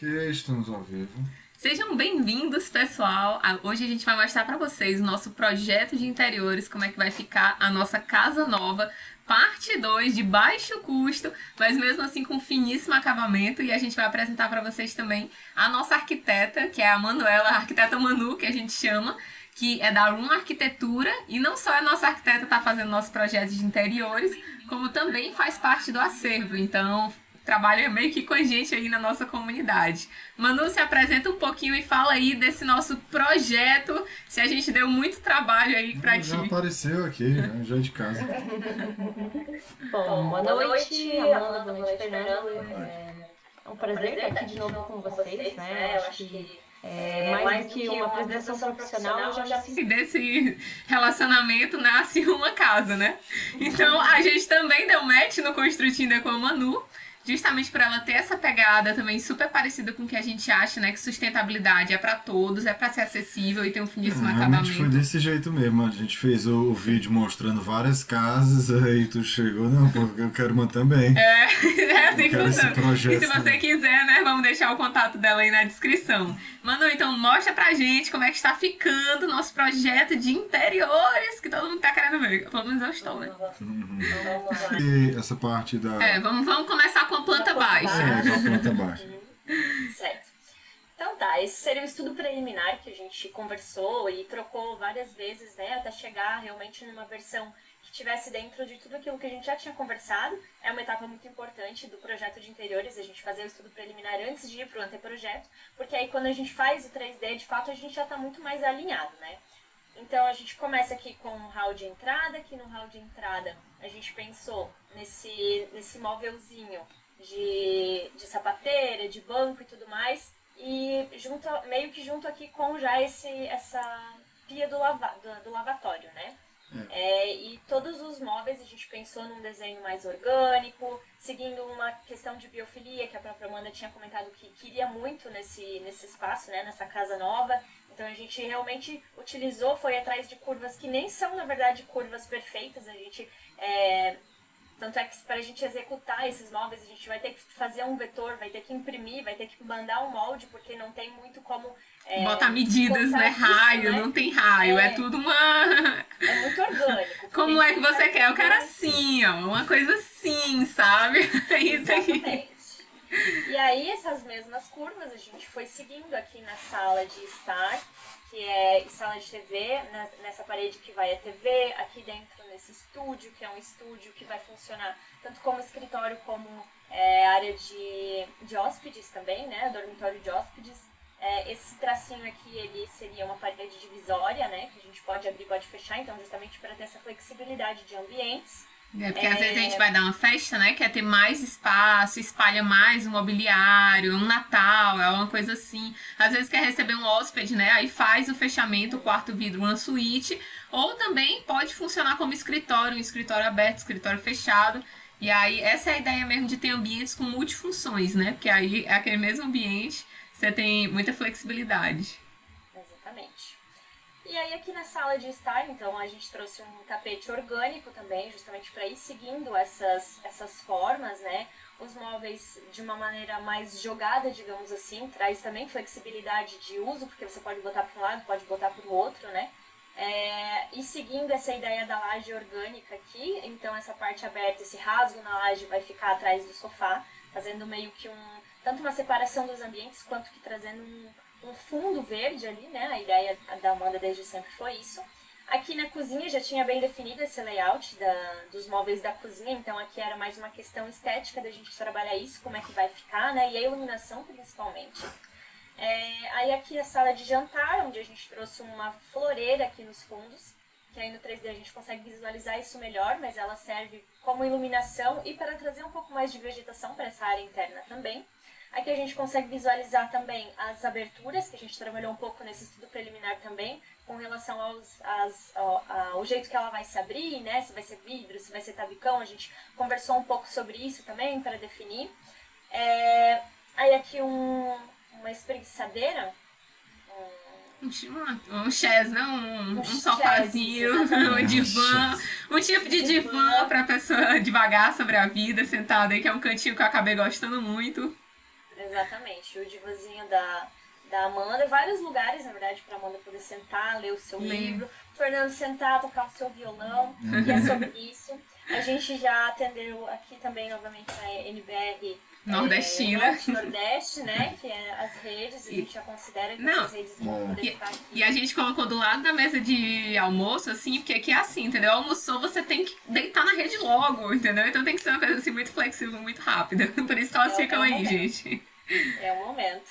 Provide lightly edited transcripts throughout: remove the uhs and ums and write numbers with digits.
Ok, estamos ao vivo. Sejam bem-vindos, pessoal. Hoje a gente vai mostrar para vocês o nosso projeto de interiores, como é que vai ficar a nossa casa nova, parte 2 de baixo custo, mas mesmo assim com finíssimo acabamento. E a gente vai apresentar para vocês também a nossa arquiteta, que é a Manuela, a arquiteta Manu, que a gente chama, que é da Room Arquitetura. E não só a nossa arquiteta está fazendo nosso projeto de interiores, como também faz parte do acervo. Então, trabalha meio que com a gente aí na nossa comunidade. Manu, se apresenta um pouquinho e fala aí desse nosso projeto, se a gente deu muito trabalho aí pra ti. Já apareceu aqui, né? Já de casa. Bom, boa noite, Amanda, boa noite, Fernando. É um prazer estar aqui de novo com vocês, né? Eu acho que mais do que uma apresentação profissional, eu já fiz. Desse relacionamento nasce uma casa, né? Então a gente também deu match no Construtindo com a Manu, justamente por ela ter essa pegada também super parecida com o que a gente acha, né? Que sustentabilidade é pra todos, é pra ser acessível e ter um finíssimo acabamento. Realmente foi desse jeito mesmo. A gente fez o vídeo mostrando várias casas, aí tu chegou, não, porque eu quero uma também. É assim que funciona. E se você também. quiser, né, vamos deixar o contato dela aí na descrição. Manu, então mostra pra gente como é que está ficando o nosso projeto de interiores, que todo mundo tá querendo ver. Pelo menos eu estou, né? E essa parte da... Vamos começar com a planta baixa. com a planta baixa. Certo. Então tá, esse seria o estudo preliminar que a gente conversou e trocou várias vezes, né, até chegar realmente numa versão que estivesse dentro de tudo aquilo que a gente já tinha conversado. É uma etapa muito importante do projeto de interiores, a gente fazer o estudo preliminar antes de ir para o anteprojeto, porque aí quando a gente faz o 3D, de fato, a gente já está muito mais alinhado, né? Então a gente começa aqui com o hall de entrada. Aqui no hall de entrada a gente pensou nesse móvelzinho de sapateira, de banco e tudo mais, e meio que junto aqui com já essa pia do lavatório, né? E todos os móveis a gente pensou num desenho mais orgânico, seguindo uma questão de biofilia, que a própria Amanda tinha comentado que queria muito nesse espaço, né, nessa casa nova. Então a gente realmente foi atrás de curvas que nem são, na verdade, curvas perfeitas. A gente, tanto é que para a gente executar esses móveis, a gente vai ter que fazer um vetor, vai ter que imprimir, vai ter que mandar um molde, porque não tem muito como... botar medidas, né? Raio, né? Não tem raio, é tudo uma... É muito orgânico. Como é que você quer? Eu quero assim, ó, uma coisa assim, sabe? É isso aqui. Exatamente. E aí, essas mesmas curvas, a gente foi seguindo aqui na sala de estar, que é sala de TV, nessa parede que vai a TV, aqui dentro nesse estúdio, que é um estúdio que vai funcionar tanto como escritório como área de hóspedes também, né, dormitório de hóspedes. Esse tracinho aqui, ele seria uma parede divisória, né, que a gente pode abrir e pode fechar, então justamente para ter essa flexibilidade de ambientes. Porque às vezes a gente vai dar uma festa, né? Quer ter mais espaço, espalha mais o mobiliário, um Natal, é uma coisa assim. Às vezes quer receber um hóspede, né? Aí faz o fechamento, o quarto vidro, uma suíte. Ou também pode funcionar como escritório, um escritório aberto, escritório fechado. E aí essa é a ideia mesmo de ter ambientes com multifunções, né? Porque aí é aquele mesmo ambiente, você tem muita flexibilidade. Exatamente. E aí aqui na sala de estar, então, a gente trouxe um tapete orgânico também, justamente para ir seguindo essas formas, né? Os móveis de uma maneira mais jogada, digamos assim, traz também flexibilidade de uso, porque você pode botar para um lado, pode botar para o outro, né? E seguindo essa ideia da laje orgânica aqui, então essa parte aberta, esse rasgo na laje vai ficar atrás do sofá, fazendo meio que tanto uma separação dos ambientes, quanto que trazendo um fundo verde ali, né? A ideia da Amanda desde sempre foi isso. Aqui na cozinha já tinha bem definido esse layout dos móveis da cozinha, então aqui era mais uma questão estética da gente trabalhar isso, como é que vai ficar, né? E a iluminação principalmente. Aí aqui a sala de jantar, onde a gente trouxe uma floreira aqui nos fundos, que aí no 3D a gente consegue visualizar isso melhor, mas ela serve como iluminação e para trazer um pouco mais de vegetação para essa área interna também. Aqui a gente consegue visualizar também as aberturas, que a gente trabalhou um pouco nesse estudo preliminar também, com relação ao jeito que ela vai se abrir, né? Se vai ser vidro, se vai ser tabicão, a gente conversou um pouco sobre isso também para definir. Aí aqui uma espreguiçadeira, Um chaise, não? Um sofazinho, um divã, um tipo de divã pra pessoa devagar sobre a vida, sentada aí, que é um cantinho que eu acabei gostando muito. Exatamente, o divazinho da Amanda, vários lugares, na verdade, para Amanda poder sentar, ler o seu livro, o Fernando sentar, tocar o seu violão, e é sobre isso. A gente já atendeu aqui também, novamente, a NBR Nordestina. Nordeste, né, que é as redes, a gente já considera que Não. as redes vão poder ficar aqui. E a gente colocou do lado da mesa de almoço, assim, porque aqui é assim, entendeu? Almoçou, você tem que deitar na rede logo, entendeu? Então tem que ser uma coisa assim muito flexível, muito rápida. Por isso que elas ficam aí, gente. É o momento.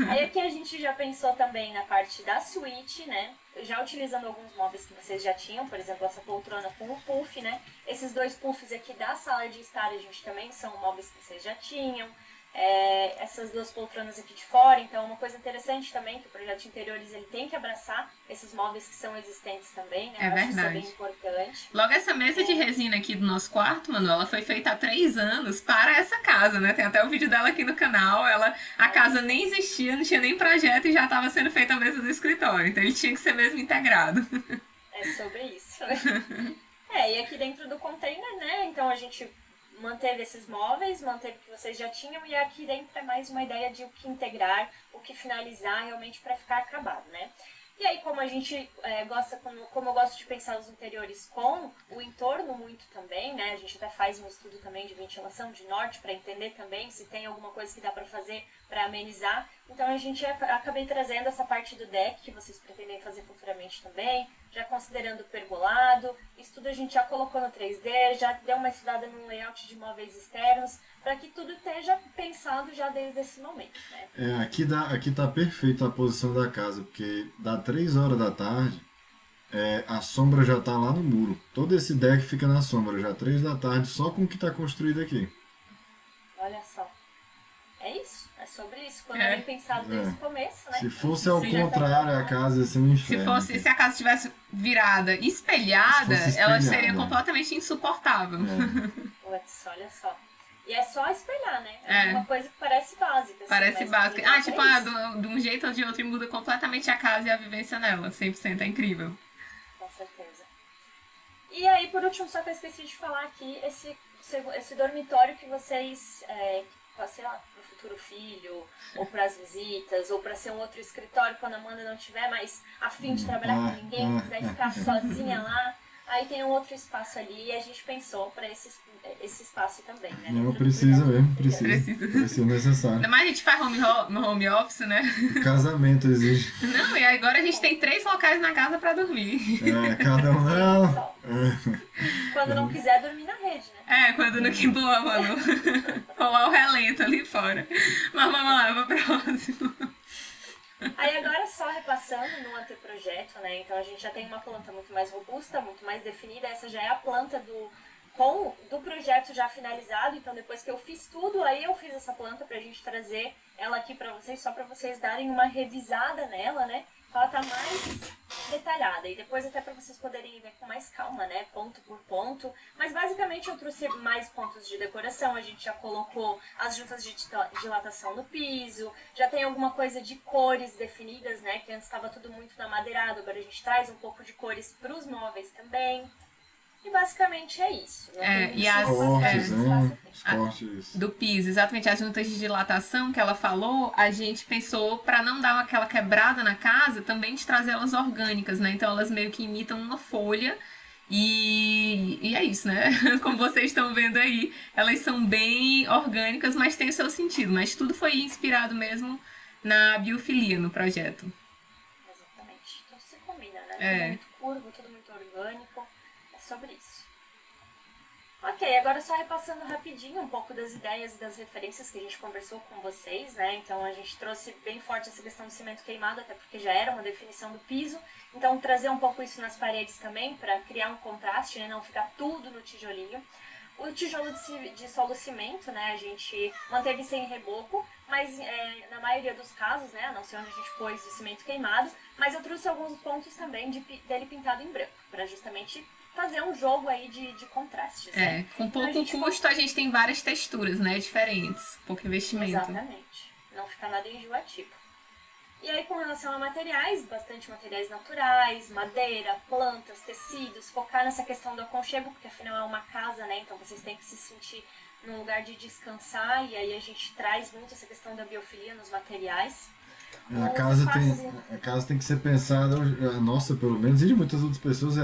Aí aqui a gente já pensou também na parte da suíte, né? Já utilizando alguns móveis que vocês já tinham, por exemplo, essa poltrona com o puff, né? Esses dois puffs aqui da sala de estar, a gente também são móveis que vocês já tinham. Essas duas poltronas aqui de fora, então uma coisa interessante também, que o projeto de interiores ele tem que abraçar esses móveis que são existentes também, né? É Eu acho isso verdade. bem importante. Logo, essa mesa de resina aqui do nosso quarto, Manu, ela foi feita há 3 anos para essa casa, né? Tem até o vídeo dela aqui no canal. A casa nem existia, não tinha nem projeto e já estava sendo feita a mesa do escritório. Então ele tinha que ser mesmo integrado. É sobre isso. E aqui dentro do container, né? Então a gente manteve esses móveis, manteve o que vocês já tinham, e aqui dentro é mais uma ideia de o que integrar, o que finalizar realmente para ficar acabado, né? E aí, como a gente gosta, como eu gosto de pensar os interiores com o entorno muito também, né? A gente até faz um estudo também de ventilação de norte para entender também se tem alguma coisa que dá para fazer para amenizar. Então a gente acabei trazendo essa parte do deck que vocês pretendem fazer futuramente também, já considerando o pergolado. Isso tudo a gente já colocou no 3D, já deu uma estudada no layout de móveis externos, para que tudo esteja pensado já desde esse momento, né? Aqui tá perfeita a posição da casa, porque dá 3 horas da tarde, a sombra já tá lá no muro. Todo esse deck fica na sombra, já 3 da tarde, só com o que tá construído aqui. Olha só. É isso, é sobre isso. Quando é bem pensado desde o começo, né? Se fosse ao Sim. contrário, a casa ia ser um inferno. Se a casa estivesse virada, espelhada, Se fosse ela espelhada. seria completamente insuportável. Putz, olha só. E é só espelhar, né? É. Uma coisa que parece básica. assim, Parece mas básica. na Tipo, verdade é isso. de um jeito ou de outro muda completamente a casa e a vivência nela. 100% é incrível. Com certeza. E aí, por último, só que eu esqueci de falar aqui, esse dormitório que vocês, sei lá, pro futuro filho, ou pras visitas, ou pra ser um outro escritório quando a Amanda não tiver mais a fim de trabalhar com ninguém, quiser ficar sozinha lá. Aí tem um outro espaço ali e a gente pensou para esse espaço também, né? Não, Dentro do precisa projeto mesmo, interior. precisa necessário. Ainda mais a gente faz home office, né? O casamento exige. Não, e agora a gente tem 3 locais na casa pra dormir. Cada um não. Só. Quando não quiser dormir na rede, né? Quando no que boa, mano. Rolar o relento ali fora. Mas vamos lá, pro próximo. Aí agora só repassando no anteprojeto, né? Então a gente já tem uma planta muito mais robusta, muito mais definida. Essa já é a planta do projeto já finalizado. Então depois que eu fiz tudo, aí eu fiz essa planta pra gente trazer ela aqui pra vocês, só pra vocês darem uma revisada nela, né? Ela tá mais detalhada e depois até para vocês poderem ver com mais calma, né, ponto por ponto. Mas basicamente eu trouxe mais pontos de decoração, a gente já colocou as juntas de dilatação no piso, já tem alguma coisa de cores definidas, né, que antes estava tudo muito na madeirado, agora a gente traz um pouco de cores para os móveis também. E basicamente é isso. Não tem e as- Cortes, espaço Os cortes. Do piso, exatamente, as juntas de dilatação que ela falou, a gente pensou pra não dar aquela quebrada na casa, também de trazer elas orgânicas, né? Então elas meio que imitam uma folha e é isso, né? Como vocês estão vendo aí, elas são bem orgânicas, mas tem o seu sentido. Mas tudo foi inspirado mesmo na biofilia no projeto. Exatamente. Então se combina, né? É. Tudo muito curvo, tudo muito orgânico. É sobre isso. Ok, agora só repassando rapidinho um pouco das ideias e das referências que a gente conversou com vocês, né? Então a gente trouxe bem forte essa questão do cimento queimado, até porque já era uma definição do piso. Então trazer um pouco isso nas paredes também, para criar um contraste, né? Não ficar tudo no tijolinho. O tijolo de solo cimento, né? A gente manteve sem reboco, mas na maioria dos casos, né? A não ser onde a gente pôs o cimento queimado. Mas eu trouxe alguns pontos também dele pintado em branco, para justamente fazer um jogo aí de contrastes. Né? Com pouco Então, a gente custo a gente tem várias texturas, né? Diferentes, pouco investimento. Exatamente. Não fica nada enjoativo. E aí, com relação a materiais, bastante materiais naturais, madeira, plantas, tecidos, focar nessa questão do aconchego, porque afinal é uma casa, né? Então vocês têm que se sentir num lugar de descansar, e aí a gente traz muito essa questão da biofilia nos materiais. A casa tem que ser pensada, a nossa pelo menos, e de muitas outras pessoas,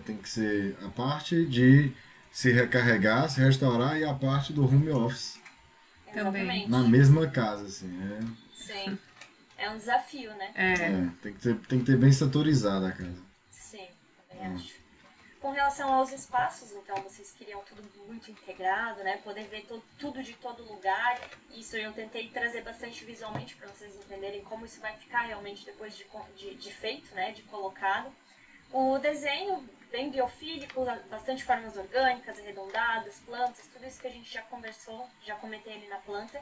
tem que ser a parte de se recarregar, se restaurar e a parte do home office. Exatamente. Na mesma casa, assim. Sim. É um desafio, né? Tem que ter bem setorizada a casa. Sim, também acho. Com relação aos espaços, então, vocês queriam tudo muito integrado, né? Poder ver tudo de todo lugar. Isso eu tentei trazer bastante visualmente para vocês entenderem como isso vai ficar realmente depois de feito, né? De colocado. O desenho bem biofílico, bastante formas orgânicas, arredondadas, plantas, tudo isso que a gente já conversou, já comentei ali na planta.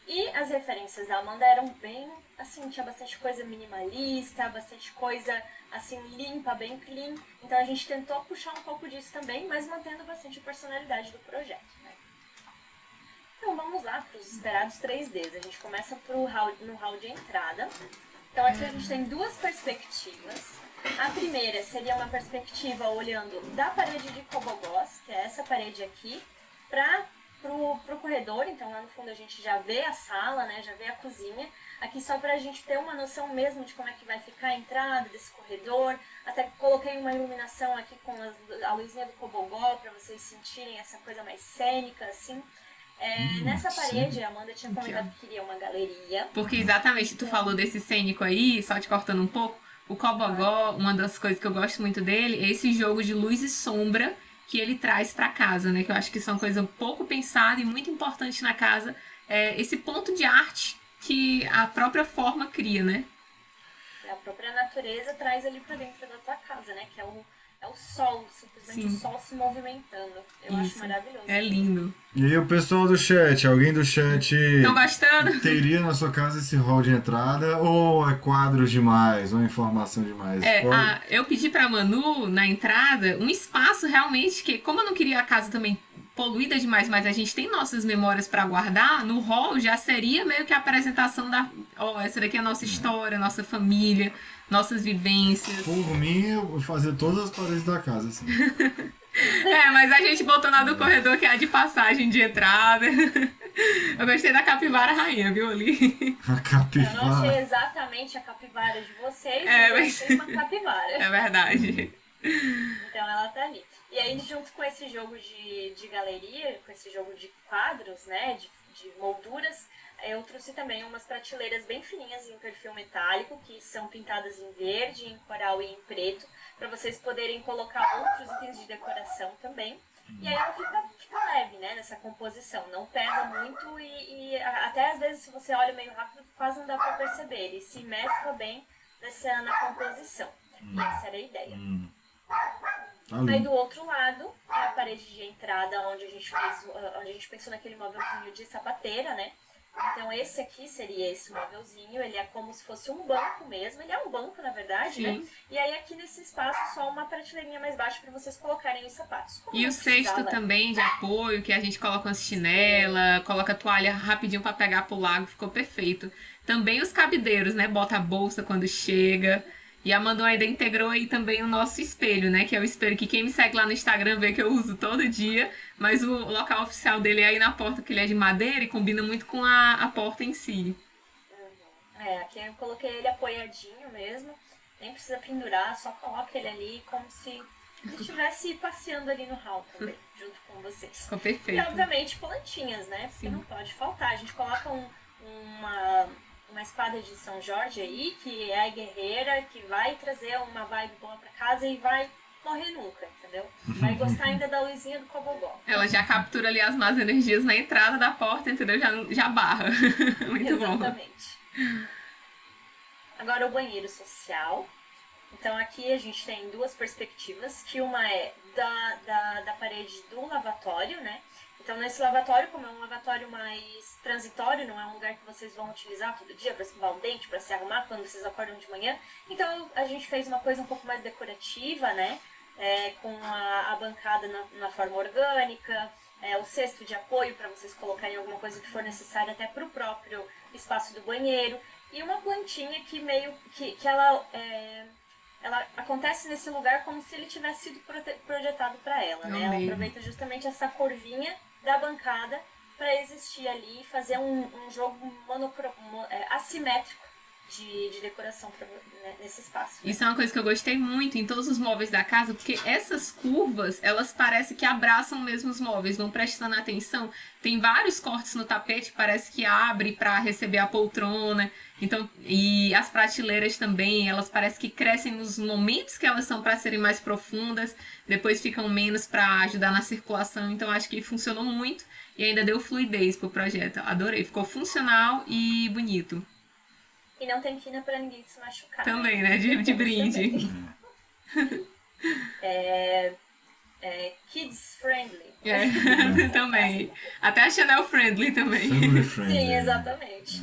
E as referências da Amanda eram bem, assim, tinha bastante coisa minimalista, bastante coisa, assim, limpa, bem clean. Então a gente tentou puxar um pouco disso também, mas mantendo bastante a personalidade do projeto, né? Então vamos lá para os esperados 3Ds. A gente começa no hall de entrada. Então aqui a gente tem duas perspectivas. A primeira seria uma perspectiva olhando da parede de Cobogós, que é essa parede aqui, pro corredor. Então lá no fundo a gente já vê a sala, né, já vê a cozinha. Aqui só pra gente ter uma noção mesmo de como é que vai ficar a entrada desse corredor. Até coloquei uma iluminação aqui com a luzinha do Cobogó para vocês sentirem essa coisa mais cênica, assim. Nessa parede, a Amanda tinha comentado que queria uma galeria. Porque exatamente, tu falou desse cênico aí, só te cortando um pouco, o Cobogó, uma das coisas que eu gosto muito dele é esse jogo de luz e sombra que ele traz pra casa, né? Que eu acho que são coisa pouco pensada e muito importante na casa. Esse ponto de arte que a própria forma cria, né? A própria natureza traz ali pra dentro da tua casa, né? Que é o sol, simplesmente o sol se movimentando. Eu acho maravilhoso. É lindo. E aí o pessoal do chat, alguém do chat Estão gostando? teria na sua casa esse hall de entrada ou é quadros demais, ou informação demais? Eu pedi pra Manu, na entrada, um espaço realmente que, como eu não queria a casa também poluída demais, mas a gente tem nossas memórias pra guardar, no hall já seria meio que a apresentação essa daqui é a nossa história, nossa família, nossas vivências. Por mim, eu vou fazer todas as paredes da casa, assim. Mas a gente botou na do corredor, que é a de passagem de entrada. Eu gostei da capivara rainha, viu, ali? A capivara. Eu não sei exatamente a capivara de vocês, mas eu sei uma capivara. É verdade. Então ela tá ali. E aí, junto com esse jogo de galeria, com esse jogo de quadros, né, de molduras, eu trouxe também umas prateleiras bem fininhas em perfil metálico, que são pintadas em verde, em coral e em preto, para vocês poderem colocar outros itens de decoração também. E aí ela fica leve, né, nessa composição, não pesa muito e até às vezes se você olha meio rápido quase não dá para perceber, ele se mescla bem na composição. E essa era a ideia. Aí do outro lado é a parede de entrada onde a gente pensou naquele móvelzinho de sapateira, né? Então esse aqui seria esse móvelzinho, ele é como se fosse um banco mesmo, ele é um banco na verdade, Sim. né? E aí aqui nesse espaço só uma prateleirinha mais baixa para vocês colocarem os sapatos. E o cesto também de apoio, que a gente coloca umas chinela, coloca a toalha rapidinho para pegar pro lago, ficou perfeito. Também os cabideiros, né? Bota a bolsa quando chega. E a Manu ainda integrou aí também o nosso espelho, né? Que é o espelho que quem me segue lá no Instagram vê que eu uso todo dia. Mas o local oficial dele é aí na porta, que ele é de madeira e combina muito com a porta em si. Aqui eu coloquei ele apoiadinho mesmo. Nem precisa pendurar, só coloca ele ali como se ele estivesse passeando ali no hall também, junto com vocês. Ficou perfeito. E obviamente plantinhas, né? Porque Sim. não pode faltar. A gente coloca uma espada de São Jorge aí, que é a guerreira, que vai trazer uma vibe boa pra casa e vai morrer nunca, entendeu? Vai gostar ainda da luzinha do Cobogó. Ela já captura ali as más energias na entrada da porta, entendeu? Já barra. Muito bom. Exatamente. Agora o banheiro social. Então aqui a gente tem duas perspectivas, que uma é da parede do lavatório, né? Então nesse lavatório, como é um lavatório mais transitório, não é um lugar que vocês vão utilizar todo dia para escovar o dente, para se arrumar quando vocês acordam de manhã, então a gente fez uma coisa um pouco mais decorativa, né? Com a bancada na forma orgânica, o cesto de apoio para vocês colocarem alguma coisa que for necessária até para o próprio espaço do banheiro, e uma plantinha que ela acontece nesse lugar como se ele tivesse sido projetado para ela, né? Ela aproveita justamente essa curvinha da bancada para existir ali e fazer um jogo assimétrico de decoração nesse espaço. Isso é uma coisa que eu gostei muito em todos os móveis da casa, porque essas curvas, elas parecem que abraçam mesmo os móveis, vão prestando atenção. Tem vários cortes no tapete, parece que abre para receber a poltrona. Então, e as prateleiras também, elas parecem que crescem nos momentos que elas são para serem mais profundas, depois ficam menos para ajudar na circulação. Então, acho que funcionou muito e ainda deu fluidez pro projeto. Adorei, ficou funcional e bonito. E não tem quina pra ninguém se machucar. Também, né? De brinde. Kids friendly. Também. Até a Chanel friendly também. Family friendly. Sim, exatamente.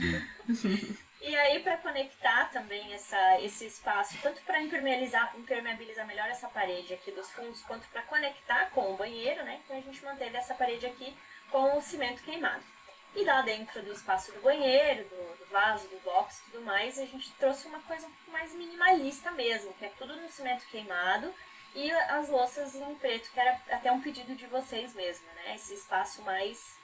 E aí, para conectar também esse espaço, tanto para impermeabilizar melhor essa parede aqui dos fundos, quanto para conectar com o banheiro, né? Então a gente manteve essa parede aqui com o cimento queimado. E lá dentro do espaço do banheiro, do vaso, do box e tudo mais, a gente trouxe uma coisa um pouco mais minimalista mesmo, que é tudo no cimento queimado e as louças em preto, que era até um pedido de vocês mesmo, né? Esse espaço mais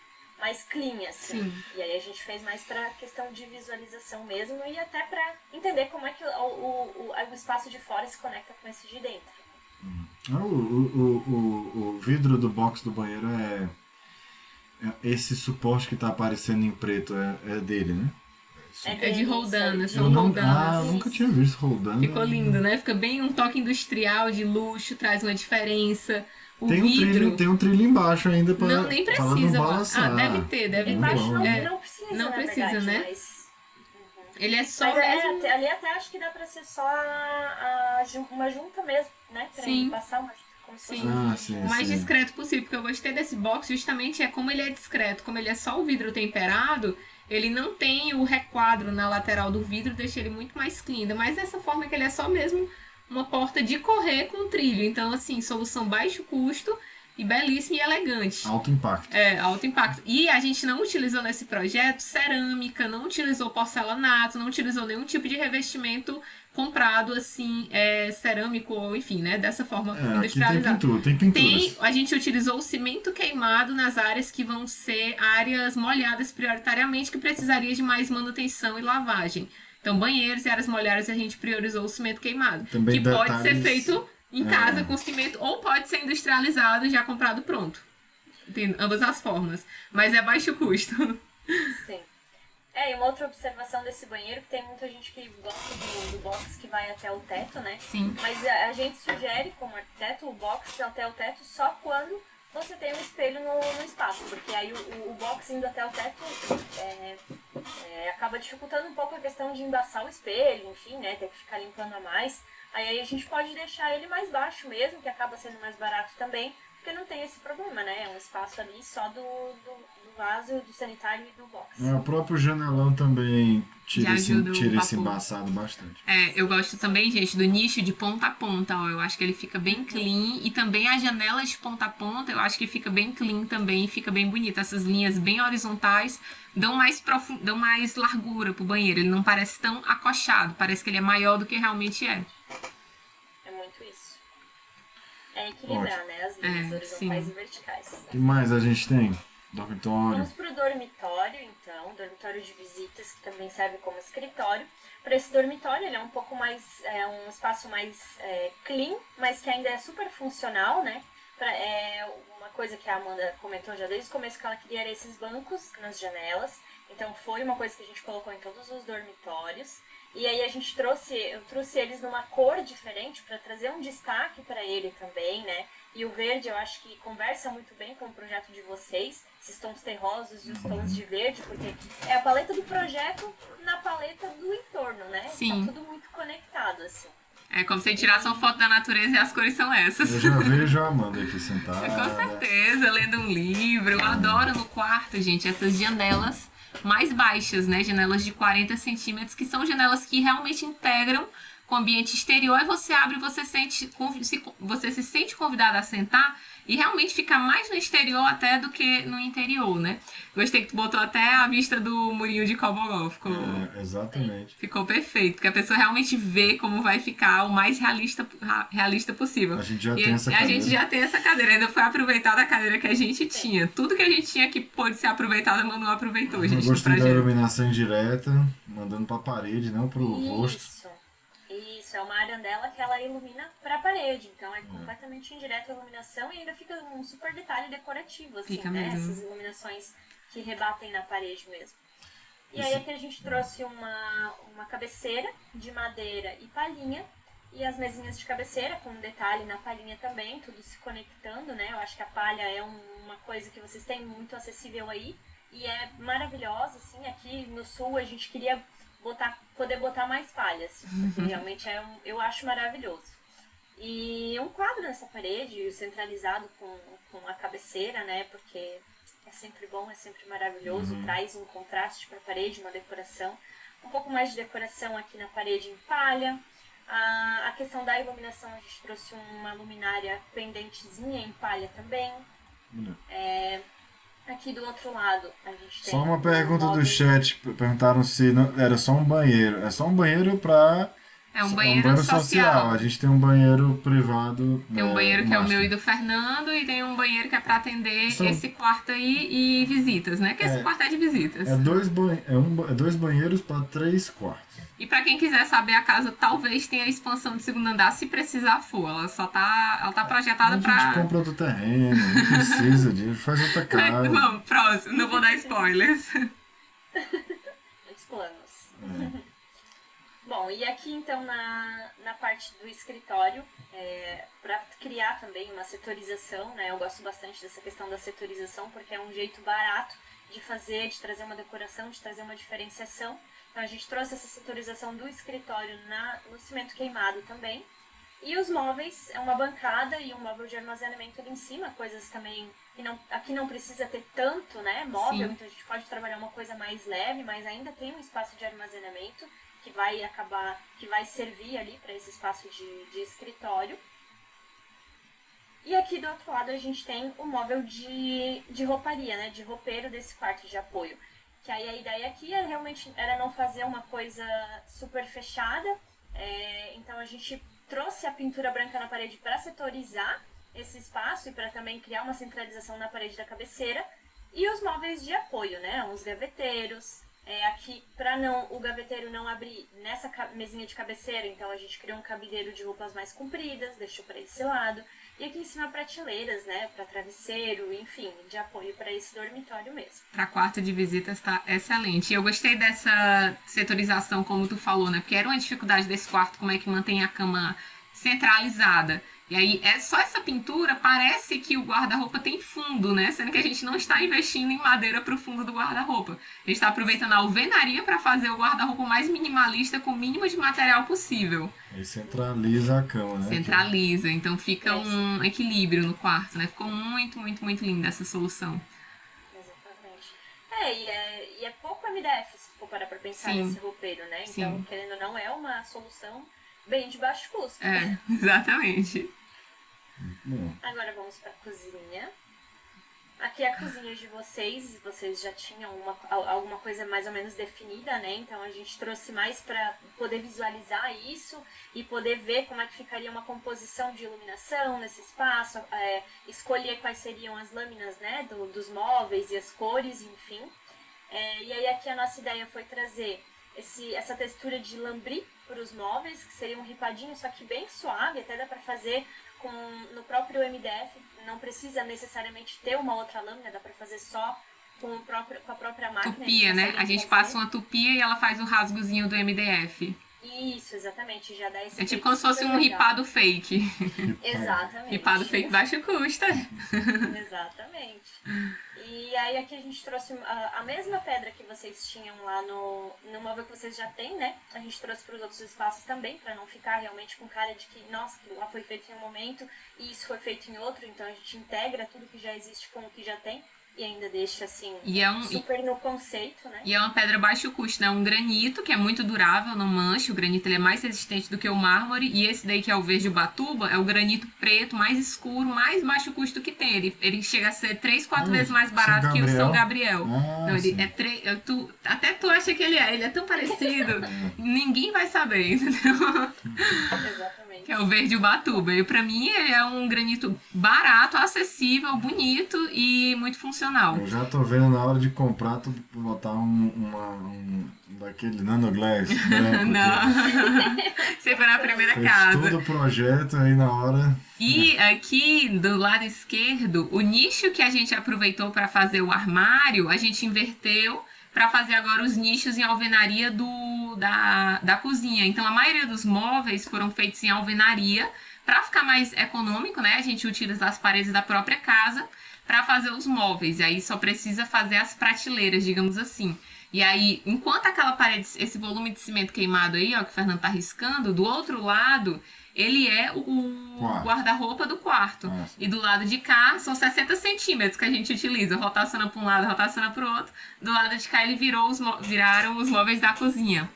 clean, assim. Sim. E aí a gente fez mais pra questão de visualização mesmo e até pra entender como é que o espaço de fora se conecta com esse de dentro. O vidro do box do banheiro esse suporte que tá aparecendo em preto é dele, né? É de roldana, são roldanas. Nunca tinha visto roldana. Ficou lindo, né? Fica bem um toque industrial de luxo, traz uma diferença. Tem um trilho embaixo ainda para não, nem precisa. Deve ter. Embaixo ter. Não precisa, não precisa, verdade, né? Mas... Ele é só mas mesmo... ali até acho que dá pra ser só uma junta mesmo, né? Pra Sim. passar uma junta. Sim. O mais discreto possível, porque eu gostei desse box justamente como ele é discreto, como ele é só o vidro temperado, ele não tem o requadro na lateral do vidro, deixa ele muito mais clean, mas dessa forma que ele é só mesmo uma porta de correr com trilho, então assim, solução baixo custo e belíssima e elegante. Alto impacto. Alto impacto. E a gente não utilizou nesse projeto cerâmica, não utilizou porcelanato, não utilizou nenhum tipo de revestimento comprado, assim, cerâmico, ou enfim, né? Dessa forma industrializada. Tem pinturas. A gente utilizou o cimento queimado nas áreas que vão ser áreas molhadas prioritariamente, que precisaria de mais manutenção e lavagem. Então, banheiros e áreas molhadas, a gente priorizou o cimento queimado. Também que pode ser feito em casa com cimento, ou pode ser industrializado, já comprado pronto. Tem ambas as formas. Mas é baixo custo. Sim. E uma outra observação desse banheiro, que tem muita gente que gosta do box que vai até o teto, né? Sim. Mas a gente sugere, como arquiteto, o box até o teto só quando você tem um espelho no espaço, porque aí o box indo até o teto acaba dificultando um pouco a questão de embaçar o espelho, enfim, né? Ter que ficar limpando a mais. Aí a gente pode deixar ele mais baixo mesmo, que acaba sendo mais barato também, porque não tem esse problema, né? É um espaço ali só do vaso, do sanitário e do box. O próprio janelão também tira esse vapor. embaçado bastante. Eu gosto também, gente, do nicho de ponta a ponta, ó. Eu acho que ele fica bem clean. E também as janelas de ponta a ponta, eu acho que fica bem clean também, fica bem bonito. Essas linhas bem horizontais dão mais largura pro banheiro. Ele não parece tão acochado, parece que ele é maior do que realmente é. É muito isso. É equilibrar, né? As linhas horizontais e verticais. O que mais a gente tem? Dormitório. Vamos pro dormitório, então. Dormitório de visitas, que também serve como escritório. Para esse dormitório, ele é um pouco mais... um espaço mais clean, mas que ainda é super funcional, né? Uma coisa que a Amanda comentou já desde o começo, que ela queria era esses bancos nas janelas. Então, foi uma coisa que a gente colocou em todos os dormitórios. E aí eu trouxe eles numa cor diferente para trazer um destaque para ele também, né? E o verde eu acho que conversa muito bem com o projeto de vocês, esses tons terrosos e os tons de verde, porque é a paleta do projeto na paleta do entorno, né? Sim. Tá tudo muito conectado, assim. É como se você tirasse uma foto da natureza e as cores são essas. Eu já vejo a Amanda aqui sentada. Com certeza, lendo um livro. Eu adoro no quarto, gente, essas janelas mais baixas, né? Janelas de 40 centímetros, que são janelas que realmente integram com o ambiente exterior, aí você abre e você se sente convidado a sentar e realmente fica mais no exterior até do que no interior, né? Gostei que tu botou até a vista do murinho de Coboró, Exatamente. ficou perfeito, porque a pessoa realmente vê como vai ficar o mais realista possível. A gente já E tem essa a cadeira. gente já tem essa cadeira, ainda foi aproveitada a cadeira que a gente tinha. Tudo que a gente tinha que pôde ser aproveitado, a Manu aproveitou, gente. Eu gostei no da projeto. iluminação indireta, mandando pra parede, não pro rosto. Isso, é uma arandela que ela ilumina para a parede, então é completamente indireta a iluminação e ainda fica um super detalhe decorativo, assim, Fica né? mesmo. Essas iluminações que rebatem na parede mesmo. E aí aqui a gente trouxe uma cabeceira de madeira e palhinha, e as mesinhas de cabeceira, com um detalhe na palhinha também, tudo se conectando, né? Eu acho que a palha é uma coisa que vocês têm muito acessível aí, e é maravilhosa, assim, aqui no sul a gente queria poder botar mais palhas, porque realmente eu acho maravilhoso. E um quadro nessa parede, centralizado com a cabeceira, né, porque é sempre bom, é sempre maravilhoso, traz um contraste para a parede, uma decoração. Um pouco mais de decoração aqui na parede em palha. A questão da iluminação, a gente trouxe uma luminária pendentezinha em palha também. Aqui do outro lado, a gente tem... Só uma pergunta do móvel. chat, perguntaram se era só um banheiro. É só um banheiro pra... É um banheiro social. A gente tem um banheiro privado. Tem um banheiro que é o meu e master. do Fernando, e tem um banheiro que é pra atender São- esse quarto aí e visitas, né? Que esse quarto é de visitas. É dois banheiros para 3 quartos. E pra quem quiser saber, a casa talvez tenha expansão de segundo andar, se precisar for. Ela tá projetada A pra... gente compra outro terreno, não precisa disso, faz outra casa. Vamos, próximo. Não vou dar spoilers. Muitos planos. Bom, e aqui então na parte do escritório, para criar também uma setorização, né? Eu gosto bastante dessa questão da setorização, porque é um jeito barato de fazer, de trazer uma decoração, de trazer uma diferenciação. Então a gente trouxe essa setorização do escritório no cimento queimado também. E os móveis, é uma bancada e um móvel de armazenamento ali em cima, coisas também que aqui não precisa ter tanto, né, móvel, Sim. então a gente pode trabalhar uma coisa mais leve, mas ainda tem um espaço de armazenamento que vai servir ali para esse espaço de escritório. E aqui do outro lado a gente tem o móvel de rouparia, né, de roupeiro desse quarto de apoio. Que aí a ideia aqui realmente era não fazer uma coisa super fechada, então a gente trouxe a pintura branca na parede para setorizar esse espaço e para também criar uma centralização na parede da cabeceira. E os móveis de apoio, né? Uns gaveteiros. Aqui, para o gaveteiro não abrir nessa mesinha de cabeceira, então a gente criou um cabideiro de roupas mais compridas, deixou para esse lado. E aqui em cima prateleiras, né? Para travesseiro, enfim, de apoio para esse dormitório mesmo. Para quarto de visitas tá excelente. E eu gostei dessa setorização, como tu falou, né? Porque era uma dificuldade desse quarto, como é que mantém a cama centralizada. E aí, só essa pintura, parece que o guarda-roupa tem fundo, né? Sendo que a gente não está investindo em madeira para o fundo do guarda-roupa. A gente está aproveitando a alvenaria para fazer o guarda-roupa mais minimalista, com o mínimo de material possível. E centraliza a cama, né? Centraliza, então fica um equilíbrio no quarto, né? Ficou muito, muito, muito linda essa solução. Exatamente. E é pouco MDF, se for parar pra pensar Sim. nesse roupeiro, né? Então, Sim. querendo ou não, é uma solução bem de baixo custo. Exatamente. Bom, Agora vamos pra cozinha. Aqui é a cozinha de vocês já tinham alguma coisa mais ou menos definida, né? Então a gente trouxe mais para poder visualizar isso e poder ver como é que ficaria uma composição de iluminação nesse espaço, escolher quais seriam as lâminas, né, dos móveis e as cores, enfim. E aí aqui a nossa ideia foi trazer essa textura de lambri para os móveis, que seria um ripadinho, só que bem suave, até dá para fazer no próprio MDF, não precisa necessariamente ter uma outra lâmina, dá para fazer só com a própria máquina. Tupia, né? A gente passa uma tupia e ela faz o rasgozinho do MDF. Isso, exatamente, já dá esse É tipo como se fosse um ripado fake. Exatamente. Ripado fake baixo custa. Exatamente. E aí aqui a gente trouxe a mesma pedra que vocês tinham lá no móvel que vocês já têm, né? A gente trouxe para os outros espaços também, para não ficar realmente com cara de que, nossa, que lá foi feito em um momento e isso foi feito em outro. Então a gente integra tudo que já existe com o que já tem. e ainda deixa assim E é um, super no conceito, né? E é uma pedra baixo custo, né? Um granito que é muito durável, não mancha. O granito ele é mais resistente do que o mármore. E esse daí que é o verde Ubatuba é o granito preto, mais escuro, mais baixo custo que tem. Ele chega a ser 3, 4 vezes mais barato que o São Gabriel. Não, ele sim. até tu acha que ele é tão parecido, ninguém vai saber, entendeu? Exatamente. Que é o verde Ubatuba. E pra mim ele é um granito barato, acessível, bonito e muito funcional. Eu já tô vendo na hora de comprar, tu botar um daquele nanoglass branco. Não. Você foi na primeira Fez casa. todo o projeto aí na hora. E aqui do lado esquerdo, o nicho que a gente aproveitou para fazer o armário, a gente inverteu para fazer agora os nichos em alvenaria da cozinha. Então a maioria dos móveis foram feitos em alvenaria para ficar mais econômico, né? A gente utiliza as paredes da própria casa para fazer os móveis. E aí só precisa fazer as prateleiras, digamos assim. E aí, enquanto aquela parede, esse volume de cimento queimado aí, ó, que o Fernando tá riscando, do outro lado, ele é o guarda-roupa do quarto. Nossa. E do lado de cá, são 60 centímetros que a gente utiliza, rotaciona para um lado, rotaciona para o outro. Do lado de cá, ele viraram os móveis da cozinha.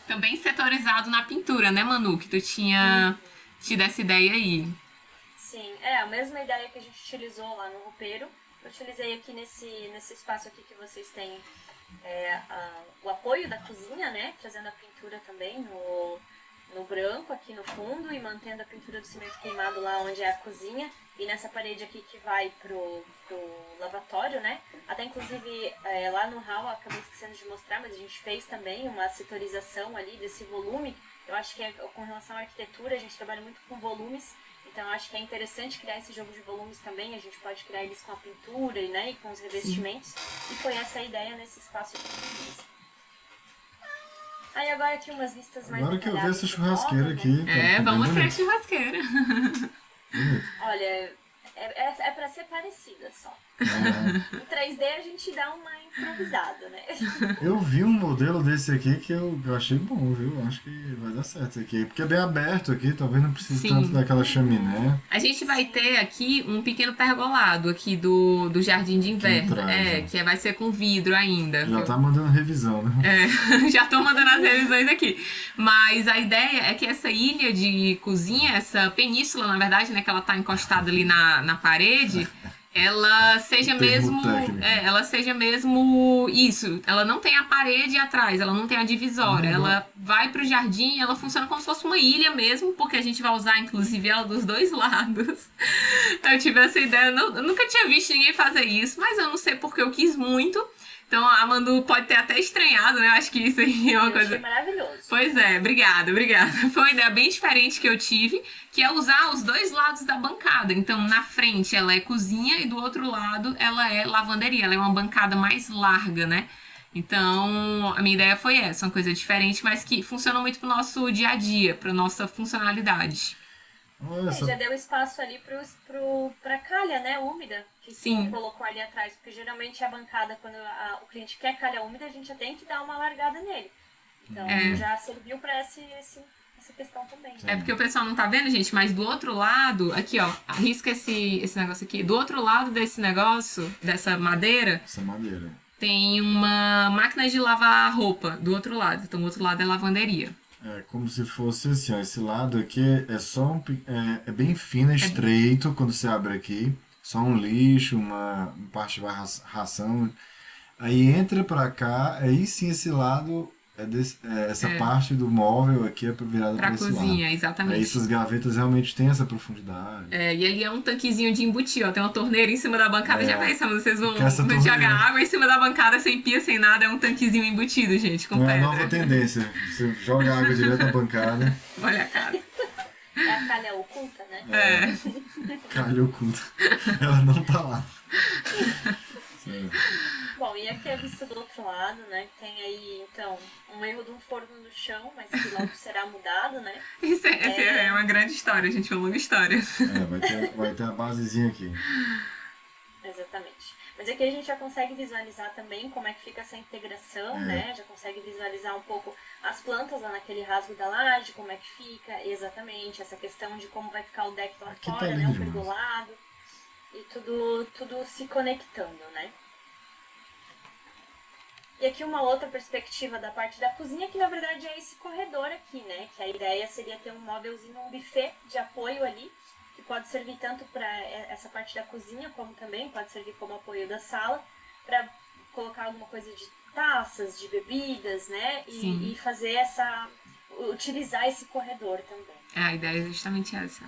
Também setorizado na pintura, né, Manu? Que tu tinha tido essa ideia aí. Sim, é a mesma ideia que a gente utilizou lá no roupeiro. Eu utilizei aqui nesse espaço aqui que vocês têm o apoio da cozinha, né? Trazendo a pintura também no branco aqui no fundo e mantendo a pintura do cimento queimado lá onde é a cozinha. E nessa parede aqui que vai pro lavatório, né? Até inclusive lá no hall, acabei esquecendo de mostrar, mas a gente fez também uma setorização ali desse volume. Eu acho que com relação à arquitetura, a gente trabalha muito com volumes. Então, eu acho que é interessante criar esse jogo de volumes também. A gente pode criar eles com a pintura, né, e com os revestimentos. Sim. E foi essa a ideia nesse espaço aqui. Aí agora aqui umas vistas mais agora que eu vi essa churrasqueira moda, aqui. né? Tá vamos ver a churrasqueira. Olha, é pra ser parecida só. Em 3D a gente dá uma improvisada, né? Eu vi um modelo desse aqui que eu achei bom, viu? Acho que vai dar certo aqui. Porque é bem aberto aqui, talvez não precise tanto daquela chaminé. A gente vai ter aqui um pequeno pergolado aqui do jardim de inverno. Que vai ser com vidro ainda. Já tá mandando revisão, né? Já tô mandando as revisões aqui. Mas a ideia é que essa ilha de cozinha, essa península, na verdade, né, que ela tá encostada ali na parede, ela seja mesmo isso. Ela não tem a parede atrás, ela não tem a divisória. Ela vai pro jardim e ela funciona como se fosse uma ilha mesmo, porque a gente vai usar, inclusive, ela dos dois lados. Eu tive essa ideia, eu nunca tinha visto ninguém fazer isso, mas eu não sei porque eu quis muito. Então a Manu pode ter até estranhado, né? Eu acho que isso aí é uma coisa... achei maravilhoso. Pois é, obrigada. Foi uma ideia bem diferente que eu tive, que é usar os dois lados da bancada. Então, na frente ela é cozinha e do outro lado ela é lavanderia. Ela é uma bancada mais larga, né? Então, a minha ideia foi essa, uma coisa diferente, mas que funciona muito pro nosso dia a dia, pra nossa funcionalidade. Já deu espaço ali pra calha, né, úmida, que você colocou ali atrás, porque geralmente a bancada, quando o cliente quer calha úmida, a gente já tem que dar uma largada nele. Então já serviu pra essa questão também. É porque o pessoal não tá vendo, gente, mas do outro lado, aqui ó, arrisca esse negócio aqui, do outro lado desse negócio, dessa madeira, tem uma máquina de lavar roupa do outro lado, então o outro lado é lavanderia. É como se fosse assim, ó, esse lado aqui é só é bem fino, estreito, quando você abre aqui, só um lixo, uma parte de ração, aí entra pra cá, aí sim esse lado, essa parte do móvel aqui é virada pra esse cozinha, lado. exatamente. Aí essas gavetas realmente têm essa profundidade. E ali é um tanquezinho de embutir, ó, tem uma torneira em cima da bancada, já pensamos, vocês vão jogar água em cima da bancada sem pia, sem nada, é um tanquezinho embutido, gente, com pedra. É a nova tendência, você joga água direto na bancada. Olha a cara. É a calha oculta, né? Calha oculta. Ela não tá lá. Bom, e aqui é vista do outro lado, né? Tem aí, então, um erro de um forno no chão, mas que logo será mudado, né? Essa é uma grande história, gente, uma longa história. Vai ter a basezinha aqui. Exatamente. Mas aqui a gente já consegue visualizar também como é que fica essa integração, né? Já consegue visualizar um pouco as plantas lá naquele rasgo da laje, como é que fica exatamente, essa questão de como vai ficar o deck lá aqui fora, tá né? O demais. pergolado. e tudo se conectando, né? E aqui uma outra perspectiva da parte da cozinha, que na verdade é esse corredor aqui, né? Que a ideia seria ter um móvelzinho, um buffet de apoio ali, que pode servir tanto para essa parte da cozinha, como também pode servir como apoio da sala, para colocar alguma coisa de taças, de bebidas, né? E fazer utilizar esse corredor também. A ideia é justamente essa.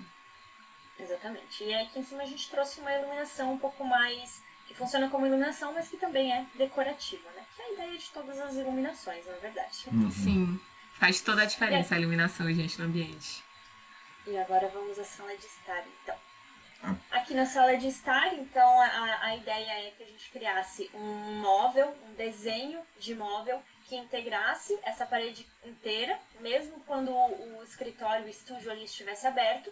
Exatamente. E aqui em cima a gente trouxe uma iluminação um pouco mais... que funciona como iluminação, mas que também é decorativa, né? Que é a ideia de todas as iluminações, na verdade. Sim. Faz toda a diferença a iluminação, gente, no ambiente. E agora vamos à sala de estar, então. Aqui na sala de estar, então, a ideia é que a gente criasse um móvel, um desenho de móvel que integrasse essa parede inteira, mesmo quando o escritório, o estúdio ali estivesse aberto.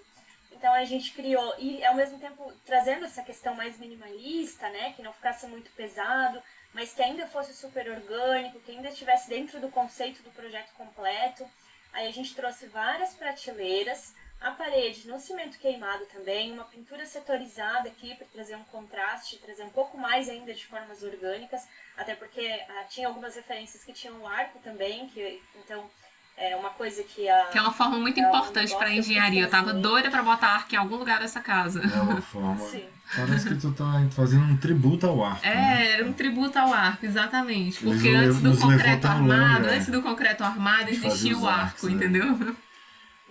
Então a gente criou, e ao mesmo tempo trazendo essa questão mais minimalista, né, que não ficasse muito pesado, mas que ainda fosse super orgânico, que ainda estivesse dentro do conceito do projeto completo. Aí a gente trouxe várias prateleiras, a parede no cimento queimado também, uma pintura setorizada aqui para trazer um contraste, trazer um pouco mais ainda de formas orgânicas, até porque tinha algumas referências que tinham o arco também, então... é uma coisa que é uma forma muito importante para engenharia. Eu tava doida para botar arco em algum lugar dessa casa. É uma forma... Sim. Parece que tu tá fazendo um tributo ao arco. Era um tributo ao arco, exatamente. Porque antes do concreto armado existia o arco, entendeu?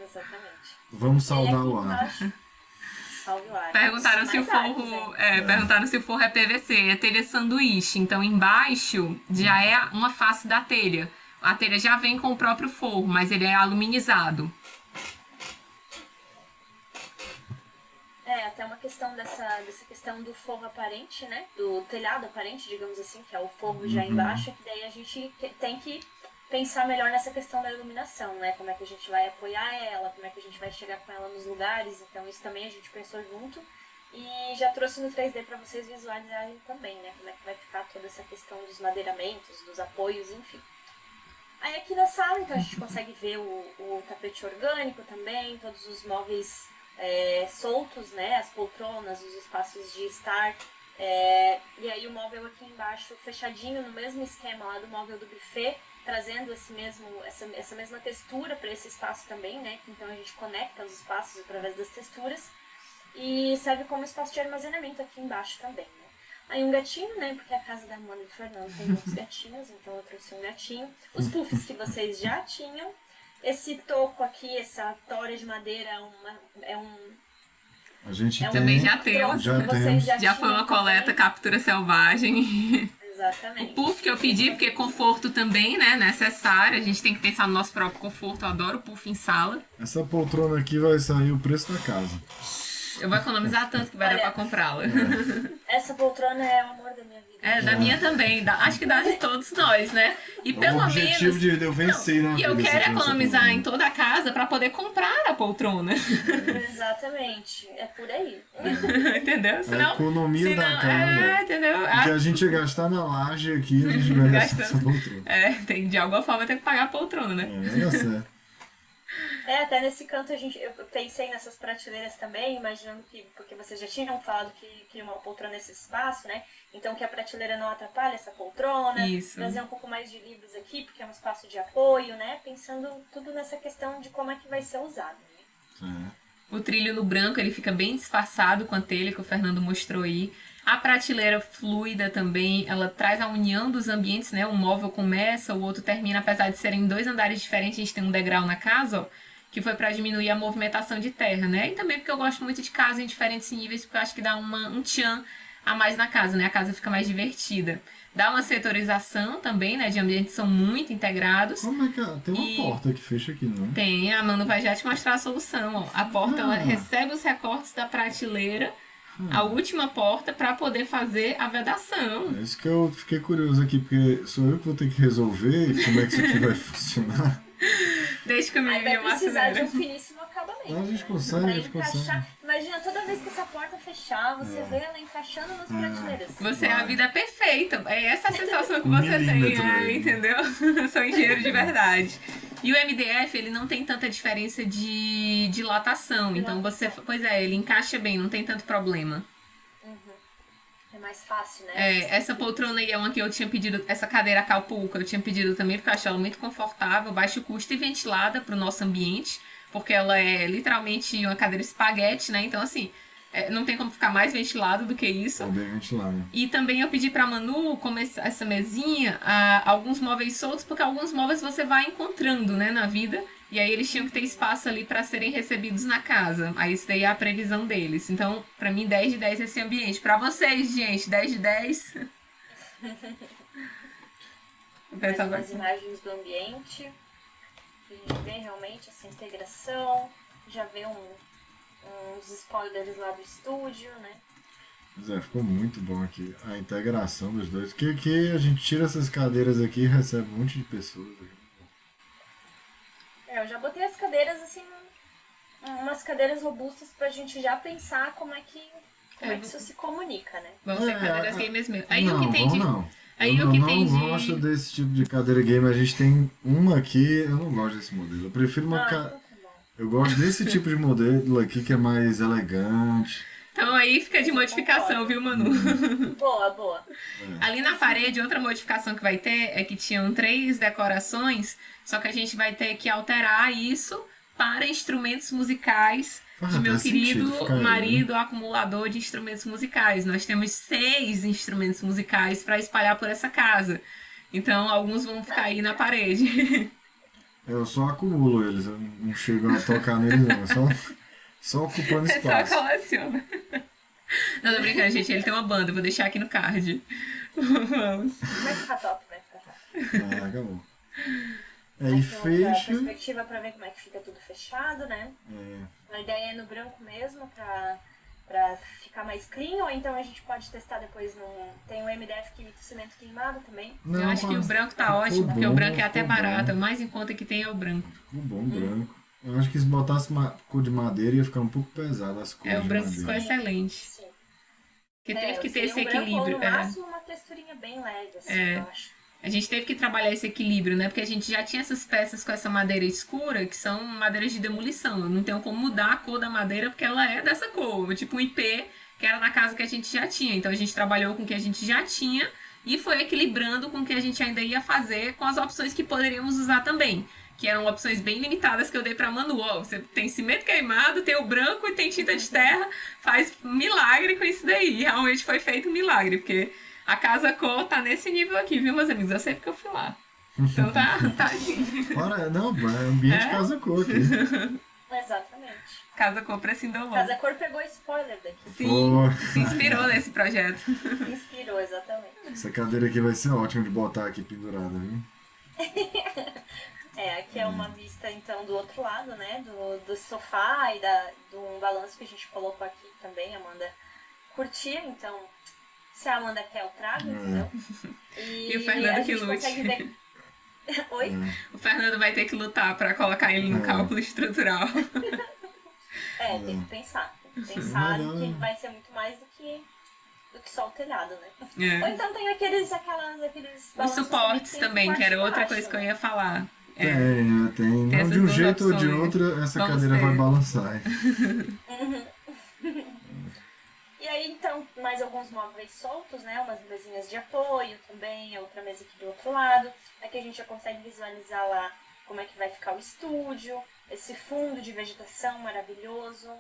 Exatamente. Vamos saudar o arco. Salve o arco. Perguntaram se o forro perguntaram se o forro é PVC. É telha sanduíche. Então embaixo já é uma face da telha. A telha já vem com o próprio forro, mas ele é aluminizado. Até uma questão dessa questão do forro aparente, né? Do telhado aparente, digamos assim, que é o forro já embaixo, que daí a gente tem que pensar melhor nessa questão da iluminação, né? Como é que a gente vai apoiar ela, como é que a gente vai chegar com ela nos lugares. Então isso também a gente pensou junto. E já trouxe no 3D para vocês visualizarem também, né? Como é que vai ficar toda essa questão dos madeiramentos, dos apoios, enfim. Aí aqui na sala, então, a gente consegue ver o tapete orgânico também, todos os móveis soltos, né? As poltronas, os espaços de estar. E aí o móvel aqui embaixo fechadinho, no mesmo esquema lá do móvel do buffet, trazendo essa mesma textura para esse espaço também, né? Então a gente conecta os espaços através das texturas. E serve como espaço de armazenamento aqui embaixo também, né? Aí um gatinho, né? Porque a casa da Amanda e do Fernando tem muitos gatinhos, então eu trouxe um gatinho. Os puffs que vocês já tinham. Esse toco aqui, essa tora de madeira, a gente também já temos. Já foi uma coleta, também. captura selvagem. Exatamente. O puff que eu pedi, porque conforto também, né? Necessário. A gente tem que pensar no nosso próprio conforto. Eu adoro puff em sala. Essa poltrona aqui vai sair o preço da casa. Eu vou economizar tanto que vai dar pra comprá-la. Essa poltrona é o amor da minha vida. Da minha também. Acho que dá de todos nós, né? E pelo menos... O objetivo de eu vencer, né? E eu quero economizar em toda a casa pra poder comprar a poltrona. Exatamente. É por aí. Entendeu? Senão, a economia da casa. Entendeu? Que a gente ia gastar na laje aqui, a gente vai gastar essa poltrona. De alguma forma tem que pagar a poltrona, né? É certo. Até nesse canto eu pensei nessas prateleiras também, imaginando que, porque vocês já tinham falado que queria uma poltrona nesse espaço, né? Então que a prateleira não atrapalhe essa poltrona, trazer um pouco mais de livros aqui, porque é um espaço de apoio, né? Pensando tudo nessa questão de como é que vai ser usado, né? O trilho no branco, ele fica bem disfarçado com a telha que o Fernando mostrou aí. A prateleira fluida também, ela traz a união dos ambientes, né? Um móvel começa, o outro termina, apesar de serem 2 andares diferentes, a gente tem um degrau na casa, ó, que foi para diminuir a movimentação de terra, né? E também porque eu gosto muito de casa em diferentes níveis, porque eu acho que dá um tchan a mais na casa, né? A casa fica mais divertida. Dá uma setorização também, né? De ambientes são muito integrados. Como é que tem uma porta que fecha aqui, não? Tem, a Manu vai já te mostrar a solução, ó. A porta, ela recebe os recortes da prateleira, a última porta, para poder fazer a vedação. É isso que eu fiquei curioso aqui, porque sou eu que vou ter que resolver como é que isso aqui vai funcionar. Deixa comigo. Aí vai precisar de um finíssimo acabamento. A gente consegue, a gente consegue. Imagina, toda vez que essa porta fechar, você vê ela encaixando nas prateleiras. Você é a vida perfeita. É essa a sensação que você tem, entendeu? Sou engenheiro de verdade. E o MDF, ele não tem tanta diferença de dilatação. Então você... Pois é, ele encaixa bem, não tem tanto problema. É mais fácil, né? Essa poltrona aí é uma que eu tinha pedido, essa cadeira Acapulco eu tinha pedido também, porque eu acho ela muito confortável, baixo custo e ventilada para o nosso ambiente, porque ela é literalmente uma cadeira espaguete, né? Então, assim, não tem como ficar mais ventilado do que isso. É bem ventilado. E também eu pedi pra Manu, como essa mesinha, alguns móveis soltos, porque alguns móveis você vai encontrando, né, na vida. E aí eles tinham que ter espaço ali pra serem recebidos na casa. Aí isso daí é a previsão deles. Então, pra mim, 10 de 10 esse ambiente. Pra vocês, gente, 10 de 10. As imagens do ambiente. A gente vê realmente essa integração. Já vê uns spoilers lá do estúdio, né? Pois é, ficou muito bom aqui a integração dos dois. Que a gente tira essas cadeiras aqui e recebe um monte de pessoas. Eu já botei as cadeiras assim, umas cadeiras robustas pra gente já pensar como é que isso se comunica, né? Vão ser cadeiras gamers mesmo. Aí não, o que tem de. Não. Aí eu o que não tem gosto desse tipo de cadeira gamer. A gente tem uma aqui, eu não gosto desse modelo. Eu prefiro uma Eu gosto desse tipo de modelo aqui que é mais elegante. Então aí fica de modificação, viu, Manu? Boa. Ali na parede, outra modificação que vai ter é que tinham 3 decorações, só que a gente vai ter que alterar isso para instrumentos musicais de meu querido marido, acumulador de instrumentos musicais. Nós temos 6 instrumentos musicais para espalhar por essa casa. Então alguns vão ficar aí na parede. Eu só acumulo eles, eu não chego a tocar neles não, só ocupando espaço. Só coleciona. Não, tô brincando, gente, ele tem uma banda, eu vou deixar aqui no card. Vamos. Vai ficar top. Acabou. Aí fecha. Perspectiva pra ver como é que fica tudo fechado, né? A ideia é no branco mesmo, pra ficar mais clean, ou então a gente pode testar depois tem o MDF que imita o cimento queimado também. Não, eu acho que o branco tá ótimo, porque o branco é até barato, o mais em conta que tem é o branco. Ficou bom branco. Eu acho que se botasse cor de madeira ia ficar um pouco pesado as cores. O branco ficou excelente. Sim. Porque teve que ter esse branco, equilíbrio. No máximo uma texturinha bem leve, assim, eu acho. A gente teve que trabalhar esse equilíbrio, né? Porque a gente já tinha essas peças com essa madeira escura, que são madeiras de demolição. Eu não tenho como mudar a cor da madeira, porque ela é dessa cor. Tipo um IP, que era na casa que a gente já tinha. Então a gente trabalhou com o que a gente já tinha e foi equilibrando com o que a gente ainda ia fazer com as opções que poderíamos usar também. Que eram opções bem limitadas que eu dei pra Manu. Você tem cimento queimado, tem o branco e tem tinta de terra. Faz milagre com isso daí. E realmente foi feito um milagre, porque a casa cor tá nesse nível aqui, viu, meus amigos? Eu sei porque eu fui lá. Então tá assim. Ora, não, é ambiente casa cor aqui. Exatamente. Casa cor pra Sindolon. Casa cor pegou spoiler daqui. Sim, se inspirou nesse projeto. Se inspirou, exatamente. Essa cadeira aqui vai ser ótima de botar aqui pendurada, viu? Aqui é uma vista, então, do outro lado, né? Do sofá e de um balanço que a gente colocou aqui também, Amanda curtir. Então, se a Amanda quer, eu trago, entendeu? E o Fernando que lute. Oi? O Fernando vai ter que lutar pra colocar ele no cálculo estrutural. Tem que pensar. Tem que pensar que vai ser muito mais do que só o telhado, né? Ou então tem aqueles os suportes também, que era outra coisa que eu ia falar. Tem. Não, de um jeito ou de outro, essa cadeira vai balançar. E aí, então, mais alguns móveis soltos, né? Umas mesinhas de apoio também, outra mesa aqui do outro lado. Aqui a gente já consegue visualizar lá como é que vai ficar o estúdio, esse fundo de vegetação maravilhoso.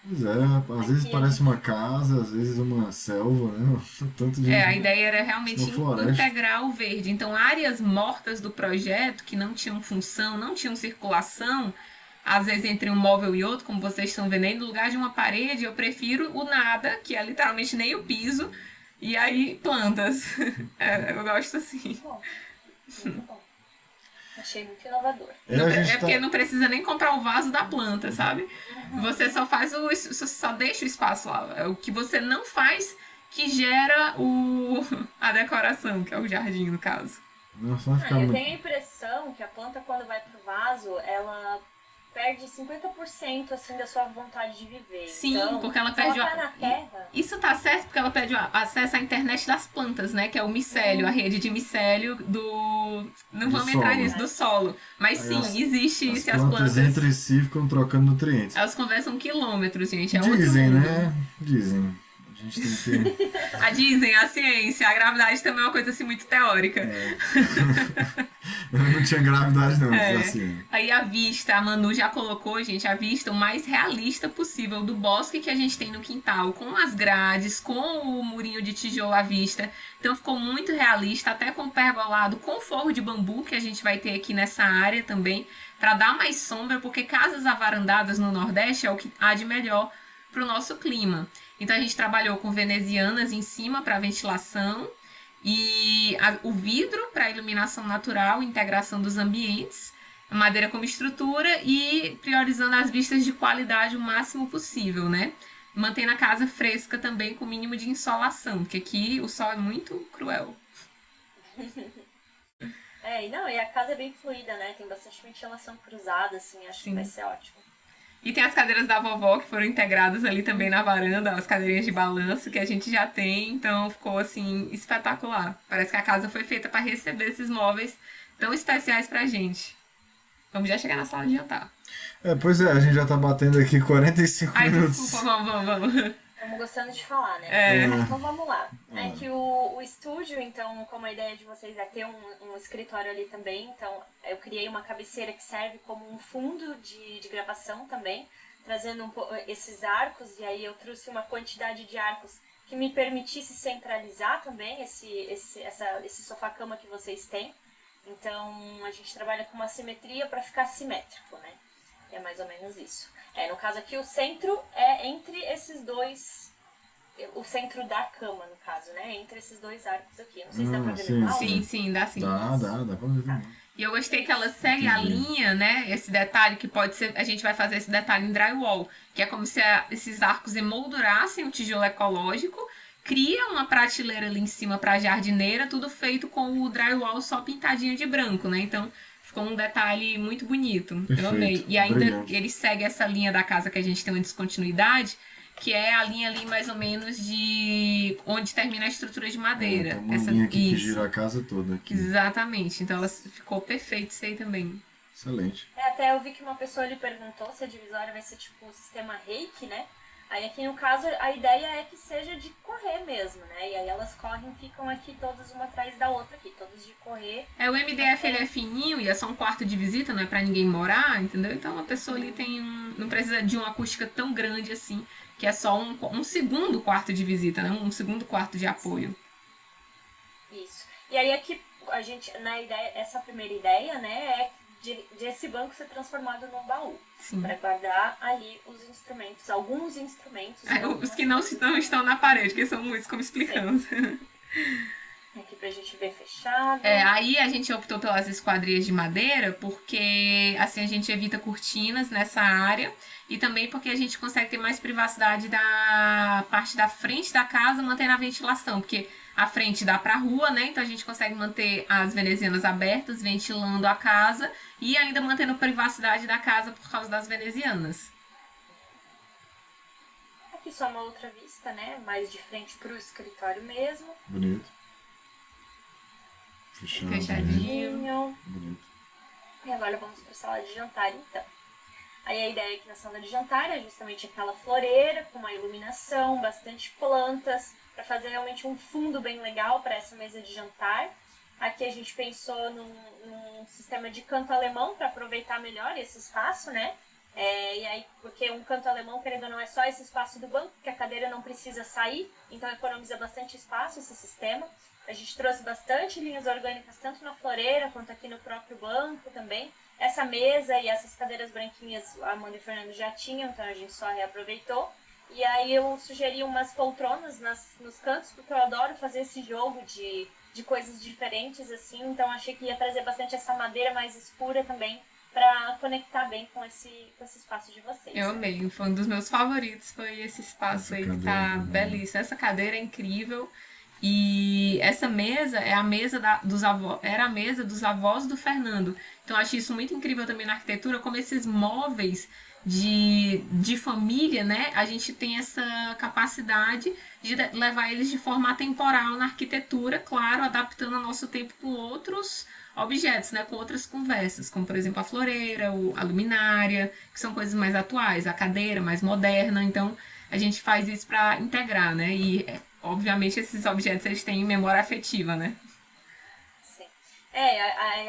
Pois é, às vezes parece uma casa, às vezes uma selva, né? Tanto de a ideia era realmente integrar o verde. Então, áreas mortas do projeto, que não tinham função, não tinham circulação, às vezes entre um móvel e outro, como vocês estão vendo aí, no lugar de uma parede, eu prefiro o nada, que é literalmente nem o piso, e aí plantas. Eu gosto assim. Muito bom. Achei muito inovador. Porque não precisa nem comprar o vaso da planta, sabe? Você só faz só deixa o espaço lá. É o que você não faz que gera a decoração, que é o jardim, no caso. Eu tenho a impressão que a planta, quando vai pro vaso, ela perde 50% assim da sua vontade de viver. Sim, então, porque ela perde na terra. Isso tá certo porque ela perde acesso à internet das plantas, né? Que é o micélio, a rede de micélio do... Não vamos entrar nisso, do solo. Mas aí sim, existe isso e as plantas entre si ficam trocando nutrientes. Elas conversam quilômetros, gente. Dizem, né? Dizem. A A gente tem que ter... Dizem, a ciência, a gravidade também é uma coisa assim muito teórica. Eu não tinha gravidade não, assim. Aí a vista, a Manu já colocou, gente, a vista o mais realista possível do bosque que a gente tem no quintal, com as grades, com o murinho de tijolo à vista. Então ficou muito realista, até com o pergolado, com o forro de bambu que a gente vai ter aqui nessa área também, para dar mais sombra, porque casas avarandadas no Nordeste é o que há de melhor para o nosso clima. Então a gente trabalhou com venezianas em cima para ventilação e o vidro para iluminação natural, integração dos ambientes, a madeira como estrutura e priorizando as vistas de qualidade o máximo possível, né? Mantendo a casa fresca também com o mínimo de insolação, porque aqui o sol é muito cruel. E a casa é bem fluida, né? Tem bastante ventilação cruzada, assim, acho que vai ser ótimo. E tem as cadeiras da vovó que foram integradas ali também na varanda, as cadeirinhas de balanço que a gente já tem, então ficou assim espetacular. Parece que a casa foi feita para receber esses móveis tão especiais pra gente. Vamos já chegar na sala de jantar. Pois é, a gente já tá batendo aqui 45 minutos. Desculpa, vamos. Estamos gostando de falar, né? Então vamos lá. É que o estúdio, então, como a ideia de vocês é ter um escritório ali também, então eu criei uma cabeceira que serve como um fundo de gravação também, trazendo esses arcos, e aí eu trouxe uma quantidade de arcos que me permitisse centralizar também esse sofá-cama que vocês têm. Então a gente trabalha com uma simetria para ficar simétrico, né? É mais ou menos isso. No caso aqui, o centro é entre esses dois... O centro da cama, no caso, né? Entre esses dois arcos aqui. Não sei se dá pra ver no áudio. Sim, dá sim. Dá pra ver também. E eu gostei que ela segue a linha, né? Esse detalhe que pode ser... A gente vai fazer esse detalhe em drywall, que é como se esses arcos emoldurassem o tijolo ecológico, cria uma prateleira ali em cima pra jardineira, tudo feito com o drywall só pintadinho de branco, né? Então... Ficou um detalhe muito bonito. Perfeito, eu amei. E ainda brilhante. ele segue essa linha da casa que a gente tem uma descontinuidade, que é a linha ali mais ou menos de onde termina a estrutura de madeira. Uma linha aqui que gira a casa toda. Aqui. Exatamente. Então ela ficou perfeita isso aí também. Excelente. Até eu vi que uma pessoa lhe perguntou se a divisória vai ser tipo um sistema reiki, né? Aí aqui no caso a ideia é que seja de correr mesmo, né? E aí elas correm e ficam aqui todas uma atrás da outra aqui, todas de correr. O MDF ele é fininho e é só um quarto de visita, não é pra ninguém morar, entendeu? Então a pessoa ali não precisa de uma acústica tão grande assim, que é só um segundo quarto de visita, né? Um segundo quarto de apoio. Isso. E aí aqui a gente, essa primeira ideia, né, é de esse banco ser transformado num baú. Para guardar ali os instrumentos, alguns instrumentos. Os que não estão na parede, que são muitos, como explicamos. Aqui pra gente ver fechado. Aí a gente optou pelas esquadrias de madeira, porque assim a gente evita cortinas nessa área e também porque a gente consegue ter mais privacidade da parte da frente da casa, mantendo a ventilação, porque a frente dá pra rua, né? Então a gente consegue manter as venezianas abertas, ventilando a casa e ainda mantendo a privacidade da casa por causa das venezianas. Aqui só uma outra vista, né? Mais de frente pro escritório mesmo. Bonito. Fechadinho. Bonito. E agora vamos pra sala de jantar, então. Aí a ideia aqui na sala de jantar é justamente aquela floreira com uma iluminação, bastante plantas, para fazer realmente um fundo bem legal para essa mesa de jantar. Aqui a gente pensou num sistema de canto alemão para aproveitar melhor esse espaço, né? E aí, porque um canto alemão, querendo ou não, é só esse espaço do banco, que a cadeira não precisa sair, então economiza bastante espaço esse sistema. A gente trouxe bastante linhas orgânicas, tanto na floreira quanto aqui no próprio banco também. Essa mesa e essas cadeiras branquinhas a Amanda e o Fernando já tinham, então a gente só reaproveitou. E aí eu sugeri umas poltronas nos cantos, porque eu adoro fazer esse jogo de coisas diferentes, assim. Então achei que ia trazer bastante essa madeira mais escura também, para conectar bem com esse espaço de vocês. Eu amei, foi um dos meus favoritos, foi esse espaço aí que tá belíssimo. Essa cadeira é incrível. E essa mesa é a mesa dos avós, era a mesa dos avós do Fernando. Então eu achei isso muito incrível também na arquitetura, como esses móveis de família, né? A gente tem essa capacidade de levar eles de forma atemporal na arquitetura, claro, adaptando ao nosso tempo com outros objetos, né? Com outras conversas, como por exemplo a floreira, a luminária, que são coisas mais atuais, a cadeira mais moderna. Então a gente faz isso para integrar, né? E, obviamente, esses objetos, eles têm memória afetiva, né? Sim.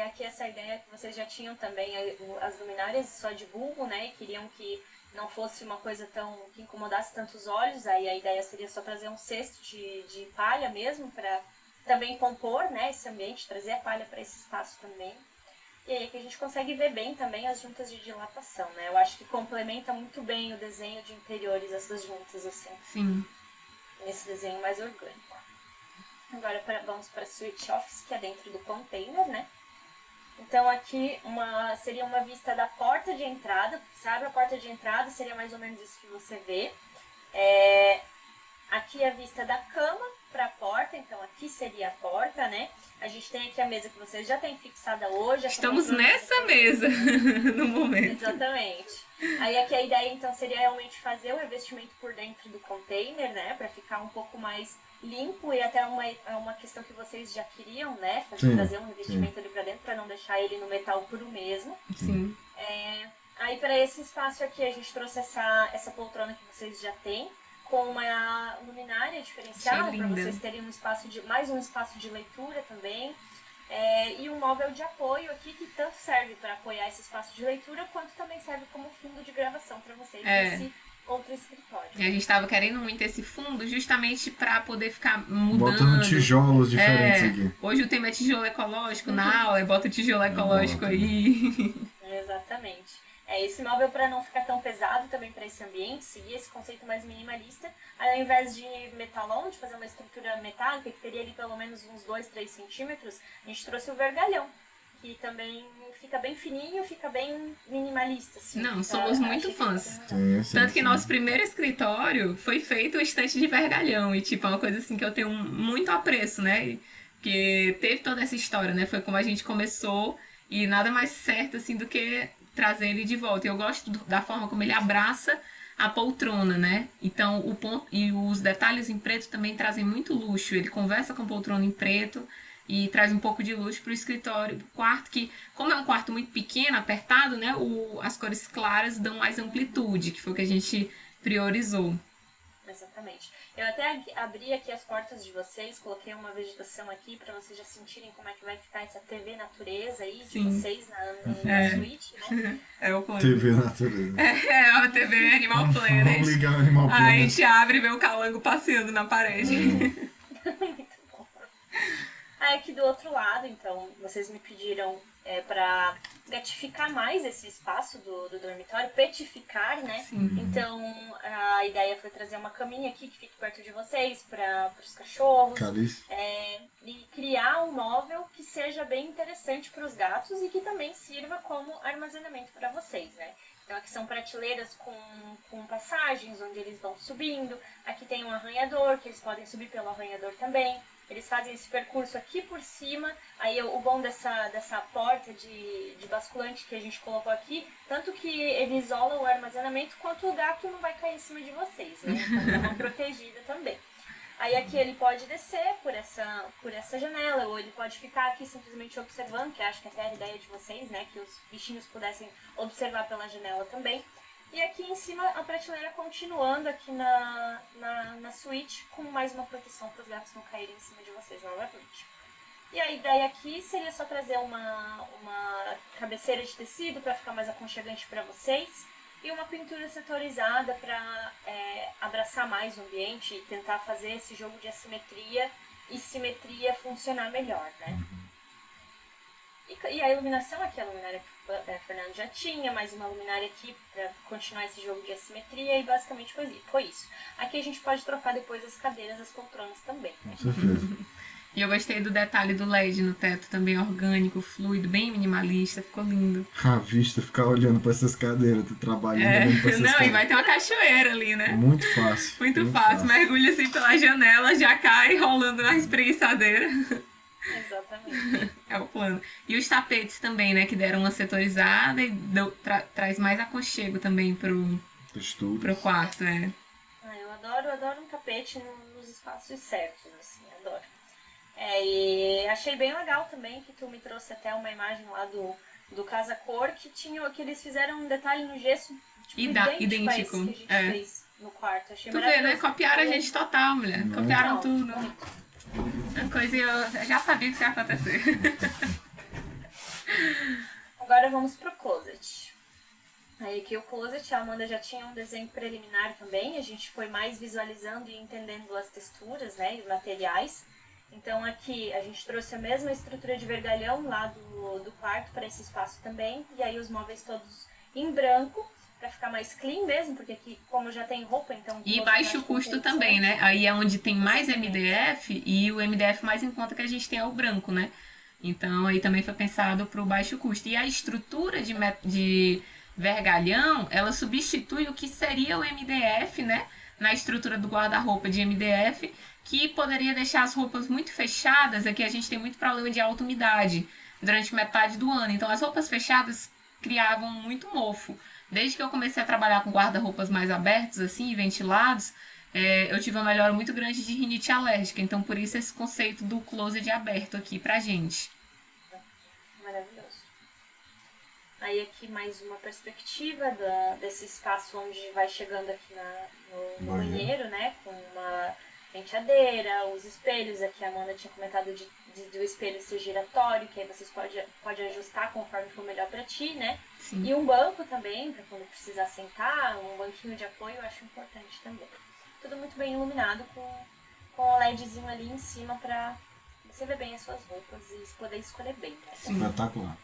Aqui essa ideia que vocês já tinham também, as luminárias só de bulbo, né? E queriam que não fosse uma coisa que incomodasse tanto os olhos, aí a ideia seria só trazer um cesto de palha mesmo, para também compor, né, esse ambiente, trazer a palha para esse espaço também. E aí que a gente consegue ver bem também as juntas de dilatação, né? Eu acho que complementa muito bem o desenho de interiores, essas juntas, assim. Sim. Nesse desenho mais orgânico. Agora vamos para a Suite Office, que é dentro do container, né? Então aqui seria uma vista da porta de entrada. Você abre a porta de entrada, seria mais ou menos isso que você vê. Aqui é a vista da cama para a porta, então aqui seria a porta, né? A gente tem aqui a mesa que vocês já têm fixada hoje. Estamos nessa mesa no momento. Exatamente. Aí aqui a ideia então seria realmente fazer o revestimento por dentro do container, né? Para ficar um pouco mais limpo, e até uma questão que vocês já queriam, né? Trazer um revestimento ali para dentro para não deixar ele no metal puro mesmo. Sim. Aí para esse espaço aqui a gente trouxe essa poltrona que vocês já têm, com uma luminária diferenciada, para vocês terem mais um espaço de leitura também. E um móvel de apoio aqui que tanto serve para apoiar esse espaço de leitura, quanto também serve como fundo de gravação para vocês nesse outro escritório. E a gente estava querendo muito esse fundo justamente para poder ficar mudando. Botando tijolos diferentes aqui. Hoje o tema é tijolo ecológico na aula, bota o tijolo ecológico aí. Exatamente. Esse móvel, para não ficar tão pesado também para esse ambiente, seguir esse conceito mais minimalista, ao invés de metalon, de fazer uma estrutura metálica que teria ali pelo menos uns 2, 3 centímetros, a gente trouxe o vergalhão, que também fica bem fininho, fica bem minimalista. Assim, somos muito fãs. Tanto que nosso primeiro escritório foi feito estante de vergalhão, e tipo, é uma coisa assim que eu tenho muito apreço, né? Porque teve toda essa história, né? Foi como a gente começou, e nada mais certo assim do que trazer ele de volta. Eu gosto da forma como ele abraça a poltrona, né? Então, e os detalhes em preto também trazem muito luxo. Ele conversa com a poltrona em preto e traz um pouco de luxo para o escritório, pro quarto, que, como é um quarto muito pequeno, apertado, né? As cores claras dão mais amplitude, que foi o que a gente priorizou. Exatamente. Eu até abri aqui as portas de vocês, coloquei uma vegetação aqui para vocês já sentirem como é que vai ficar essa TV natureza aí de vocês na suíte, né? É o plano. TV natureza. A TV Animal Planet. Vamos ligar o Animal Planet. Aí a gente abre e vê o calango passeando na parede. Muito bom. Aí aqui do outro lado, então, vocês me pediram para gatificar mais esse espaço do dormitório, petificar, né? Sim. Então, a ideia foi trazer uma caminha aqui que fique perto de vocês, para os cachorros. E criar um móvel que seja bem interessante para os gatos e que também sirva como armazenamento para vocês, né? Então aqui são prateleiras com passagens onde eles vão subindo. Aqui tem um arranhador, que eles podem subir pelo arranhador também. Eles fazem esse percurso aqui por cima. Aí o bom dessa porta de basculante que a gente colocou aqui, tanto que ele isola o armazenamento, quanto o gato não vai cair em cima de vocês, né? Então dá uma protegida também. Aí aqui ele pode descer por essa janela, ou ele pode ficar aqui simplesmente observando, que acho que até é a ideia de vocês, né? Que os bichinhos pudessem observar pela janela também. E aqui em cima a prateleira continuando aqui na suíte, com mais uma proteção para os gatos não caírem em cima de vocês novamente. E a ideia aqui seria só trazer uma cabeceira de tecido para ficar mais aconchegante para vocês. E uma pintura setorizada para abraçar mais o ambiente e tentar fazer esse jogo de assimetria e simetria funcionar melhor, né? E a iluminação aqui, a luminária que o Fernando já tinha, mais uma luminária aqui para continuar esse jogo de assimetria, e basicamente foi isso. Aqui a gente pode trocar depois as cadeiras, as poltronas também. Com certeza. E eu gostei do detalhe do LED no teto, também orgânico, fluido, bem minimalista, ficou lindo. A vista, ficar olhando para essas cadeiras, tu trabalhando olhando pra essas cadeiras. E vai ter uma cachoeira ali, né? Muito fácil. Muito fácil. Mergulha assim pela janela, já cai rolando na espreguiçadeira. Exatamente. É o plano. E os tapetes também, né, que deram uma setorizada e traz mais aconchego também pro quarto, Eu adoro um tapete nos espaços certos, assim, adoro. E achei bem legal também que tu me trouxe até uma imagem lá do Casa Cor, que eles fizeram um detalhe no gesso tipo, idêntico a esse idêntico. que a gente fez no quarto. Achei Tu vê, maravilhoso. né? Copiaram a gente total, mulher. Copiaram tudo. Muito. Uma coisa eu já sabia que isso ia acontecer. Agora vamos pro closet. Aí aqui o closet, a Amanda já tinha um desenho preliminar também, a gente foi mais visualizando e entendendo as texturas, né, e os materiais. Então aqui a gente trouxe a mesma estrutura de vergalhão lá do quarto para esse espaço também, e aí os móveis todos em branco, para ficar mais clean mesmo, porque aqui como já tem roupa, então... E baixo custo também, né? Aí é onde tem mais MDF, e o MDF mais em conta que a gente tem é o branco, né? Então aí também foi pensado para o baixo custo. E a estrutura de vergalhão, ela substitui o que seria o MDF, né? Na estrutura do guarda-roupa de MDF, que poderia deixar as roupas muito fechadas. Aqui a gente tem muito problema de alta umidade durante metade do ano. Então as roupas fechadas criavam muito mofo. Desde que eu comecei a trabalhar com guarda-roupas mais abertos, assim, ventilados, eu tive uma melhora muito grande de rinite alérgica. Então por isso esse conceito do closet aberto aqui pra gente. Maravilhoso. Aí aqui mais uma perspectiva desse espaço onde vai chegando aqui no banheiro, né? Com uma penteadeira, os espelhos, aqui a Amanda tinha comentado do espelho ser giratório, que aí vocês podem ajustar conforme for melhor pra ti, né? Sim. E um banco também, pra quando precisar sentar, um banquinho de apoio, eu acho importante também. Tudo muito bem iluminado com o LEDzinho ali em cima pra você ver bem as suas roupas e poder escolher bem, né? Espetacular.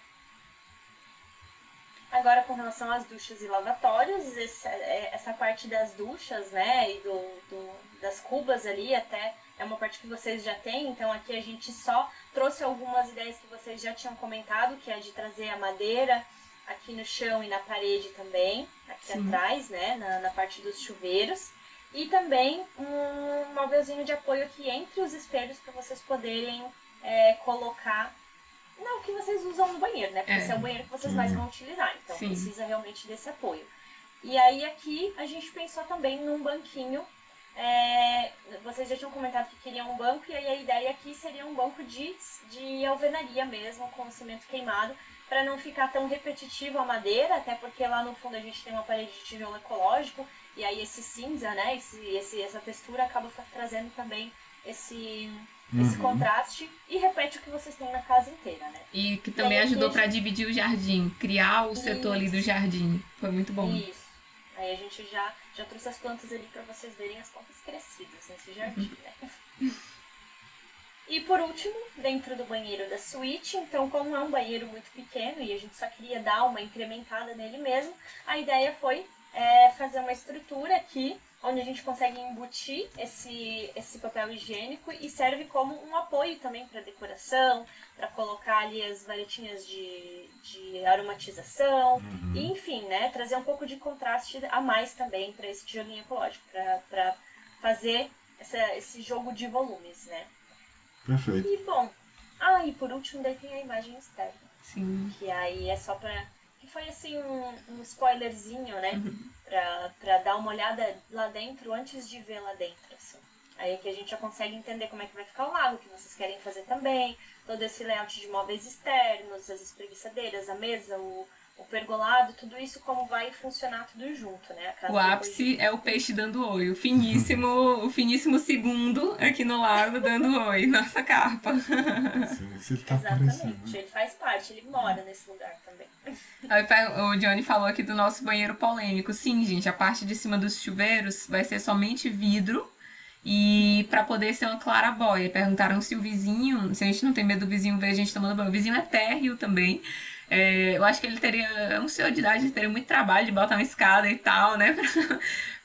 Agora, com relação às duchas e lavatórios, essa parte das duchas, né, e das cubas ali, até é uma parte que vocês já têm, então aqui a gente só trouxe algumas ideias que vocês já tinham comentado, que é de trazer a madeira aqui no chão e na parede também, aqui atrás, né, na parte dos chuveiros, e também um móvelzinho de apoio aqui entre os espelhos para vocês poderem colocar. Não, que vocês usam no banheiro, né? Porque esse é o banheiro que vocês mais vão utilizar. Então precisa realmente desse apoio. E aí aqui a gente pensou também num banquinho. Vocês já tinham comentado que queriam um banco. E aí a ideia aqui seria um banco de alvenaria mesmo, com cimento queimado. Para não ficar tão repetitivo a madeira. Até porque lá no fundo a gente tem uma parede de tijolo ecológico. E aí esse cinza, né? Essa textura acaba trazendo também esse contraste e repete o que vocês têm na casa inteira, né? E que também ajudou para dividir o jardim, criar o setor ali do jardim. Foi muito bom. Isso. Aí a gente já trouxe as plantas ali para vocês verem as plantas crescidas nesse jardim, né? E por último, dentro do banheiro da suíte, então como é um banheiro muito pequeno e a gente só queria dar uma incrementada nele mesmo, a ideia foi fazer uma estrutura aqui onde a gente consegue embutir esse papel higiênico e serve como um apoio também para decoração, para colocar ali as varetinhas de aromatização, e, enfim, né, trazer um pouco de contraste a mais também para esse tijolinho ecológico, para fazer esse jogo de volumes, né? Perfeito. E bom, e por último daí tem a imagem externa. Sim. Que aí é só que foi assim um spoilerzinho, né? Pra dar uma olhada lá dentro antes de ver lá dentro, assim. Aí que a gente já consegue entender como é que vai ficar o lago, que vocês querem fazer também, todo esse layout de móveis externos, as espreguiçadeiras, a mesa, o pergolado, tudo isso como vai funcionar tudo junto, né? O ápice é o peixe dando oi, o finíssimo segundo aqui no lago dando oi, nossa capa. Você tá Exatamente, ele faz parte, ele mora nesse lugar também. Aí o Johnny falou aqui do nosso banheiro polêmico. Sim, gente, a parte de cima dos chuveiros vai ser somente vidro e para poder ser uma clarabóia. Perguntaram se a gente não tem medo do vizinho ver a gente tomando banho. O vizinho é térreo também. Eu acho que ele teria, um senhor de idade, teria muito trabalho de botar uma escada e tal, né,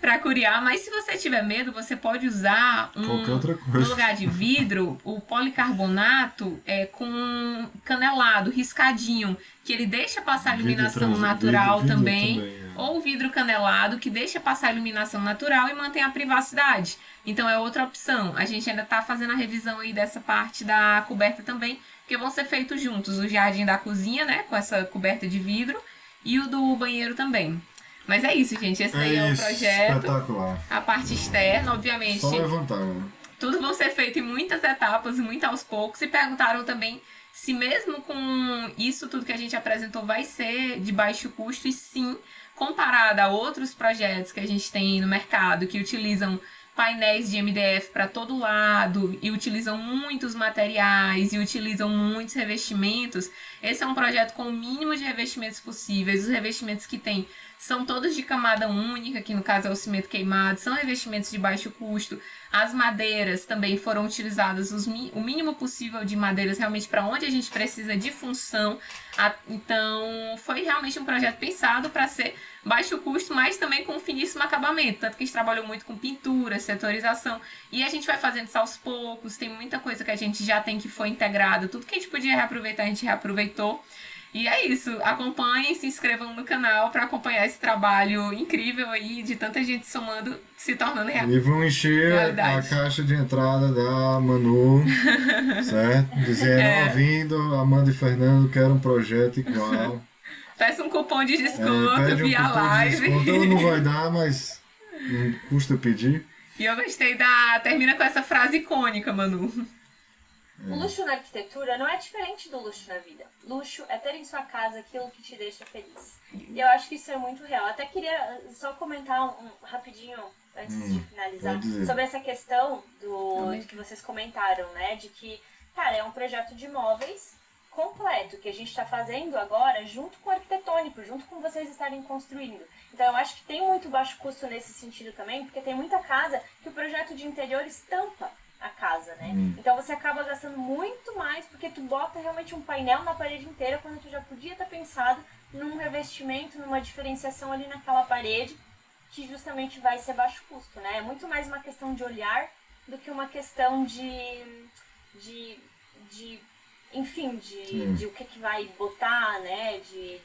pra curiar. Mas se você tiver medo, você pode usar qualquer outra coisa. No lugar de vidro, o policarbonato com canelado, riscadinho, que ele deixa passar a iluminação natural vidro também. Ou vidro canelado, que deixa passar a iluminação natural e mantém a privacidade. Então é outra opção. A gente ainda tá fazendo a revisão aí dessa parte da coberta também, porque vão ser feitos juntos o jardim da cozinha, né, com essa coberta de vidro, e o do banheiro também. Mas é isso, gente, esse aí é o projeto. Espetacular. A parte externa, obviamente. Só levantar, né? Tudo vão ser feito em muitas etapas, muito aos poucos, e perguntaram também se mesmo com isso tudo que a gente apresentou vai ser de baixo custo, e sim, comparado a outros projetos que a gente tem no mercado que utilizam painéis de MDF para todo lado e utilizam muitos materiais e utilizam muitos revestimentos, esse é um projeto com o mínimo de revestimentos possíveis. Os revestimentos que tem são todos de camada única, que no caso é o cimento queimado, são revestimentos de baixo custo. As madeiras também foram utilizadas o mínimo possível de madeiras realmente para onde a gente precisa de função. Então foi realmente um projeto pensado para ser baixo custo, mas também com um finíssimo acabamento. Tanto que a gente trabalhou muito com pintura, setorização. E a gente vai fazendo isso aos poucos. Tem muita coisa que a gente já tem que foi integrado. Tudo que a gente podia reaproveitar, a gente reaproveitou. E é isso. Acompanhem, se inscrevam no canal para acompanhar esse trabalho incrível aí de tanta gente somando, se tornando real. E vão encher a caixa de entrada da Manu, certo? Dizendo, ouvindo, Amanda e Fernando, quero um projeto igual. Peça um cupom de desconto via live. Desconto. Ela não vai dar, mas não custa pedir. E eu gostei termina com essa frase icônica, Manu. O luxo na arquitetura não é diferente do luxo na vida. Luxo é ter em sua casa aquilo que te deixa feliz. E eu acho que isso é muito real. Até queria só comentar rapidinho, antes de finalizar, sobre essa questão do que vocês comentaram, né? De que, cara, é um projeto de imóveis completo que a gente está fazendo agora junto com o arquitetônico, junto com vocês estarem construindo. Então eu acho que tem muito baixo custo nesse sentido também, porque tem muita casa que o projeto de interior estampa a casa, né? Então você acaba gastando muito mais porque tu bota realmente um painel na parede inteira quando tu já podia ter pensado num revestimento, numa diferenciação ali naquela parede que justamente vai ser baixo custo, né? É muito mais uma questão de olhar do que uma questão enfim, de o que vai botar, né?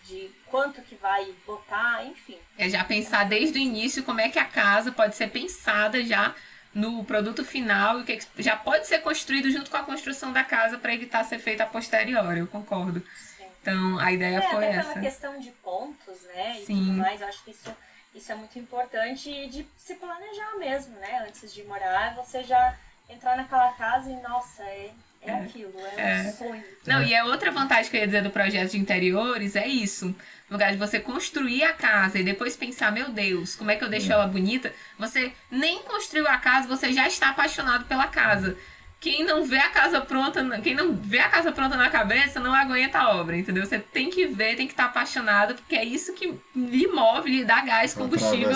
De quanto que vai botar, enfim. É já pensar desde o início como é que a casa pode ser pensada já no produto final e o que já pode ser construído junto com a construção da casa para evitar ser feita a posteriori, eu concordo. Sim. Então, a ideia foi até essa. Pela questão de pontos, né? E Sim. tudo mais, eu acho que isso é muito importante e de se planejar mesmo, né? Antes de morar, você já entrar naquela casa e, nossa, é aquilo, um sonho. Não, e é outra vantagem que eu ia dizer do projeto de interiores, é isso. No lugar de você construir a casa e depois pensar, meu Deus, como é que eu deixo ela bonita? Você nem construiu a casa, você já está apaixonado pela casa. Quem não vê a casa pronta na cabeça não aguenta a obra, entendeu? Você tem que ver, tem que estar apaixonado, porque é isso que lhe move, lhe dá gás, combustível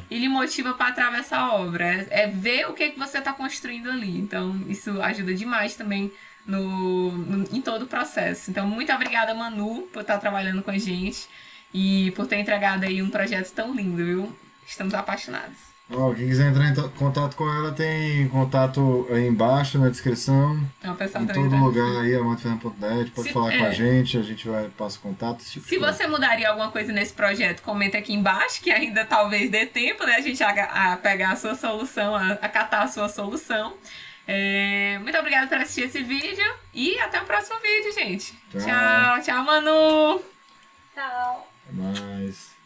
e lhe motiva para atravessar a obra. É ver o que você está construindo ali. Então, isso ajuda demais também em todo o processo. Então, muito obrigada, Manu, por estar trabalhando com a gente e por ter entregado aí um projeto tão lindo, viu? Estamos apaixonados. Quem quiser entrar em contato com ela, tem contato aí embaixo na descrição. Em todo lugar aí, amandafernando.net, pode falar com a gente vai passar o contato. Se você mudaria alguma coisa nesse projeto, comenta aqui embaixo, que ainda talvez dê tempo, né? A gente a pegar a sua solução, a catar a sua solução. Muito obrigada por assistir esse vídeo e até o próximo vídeo, gente. Tchau, Manu! Tchau! Até mais.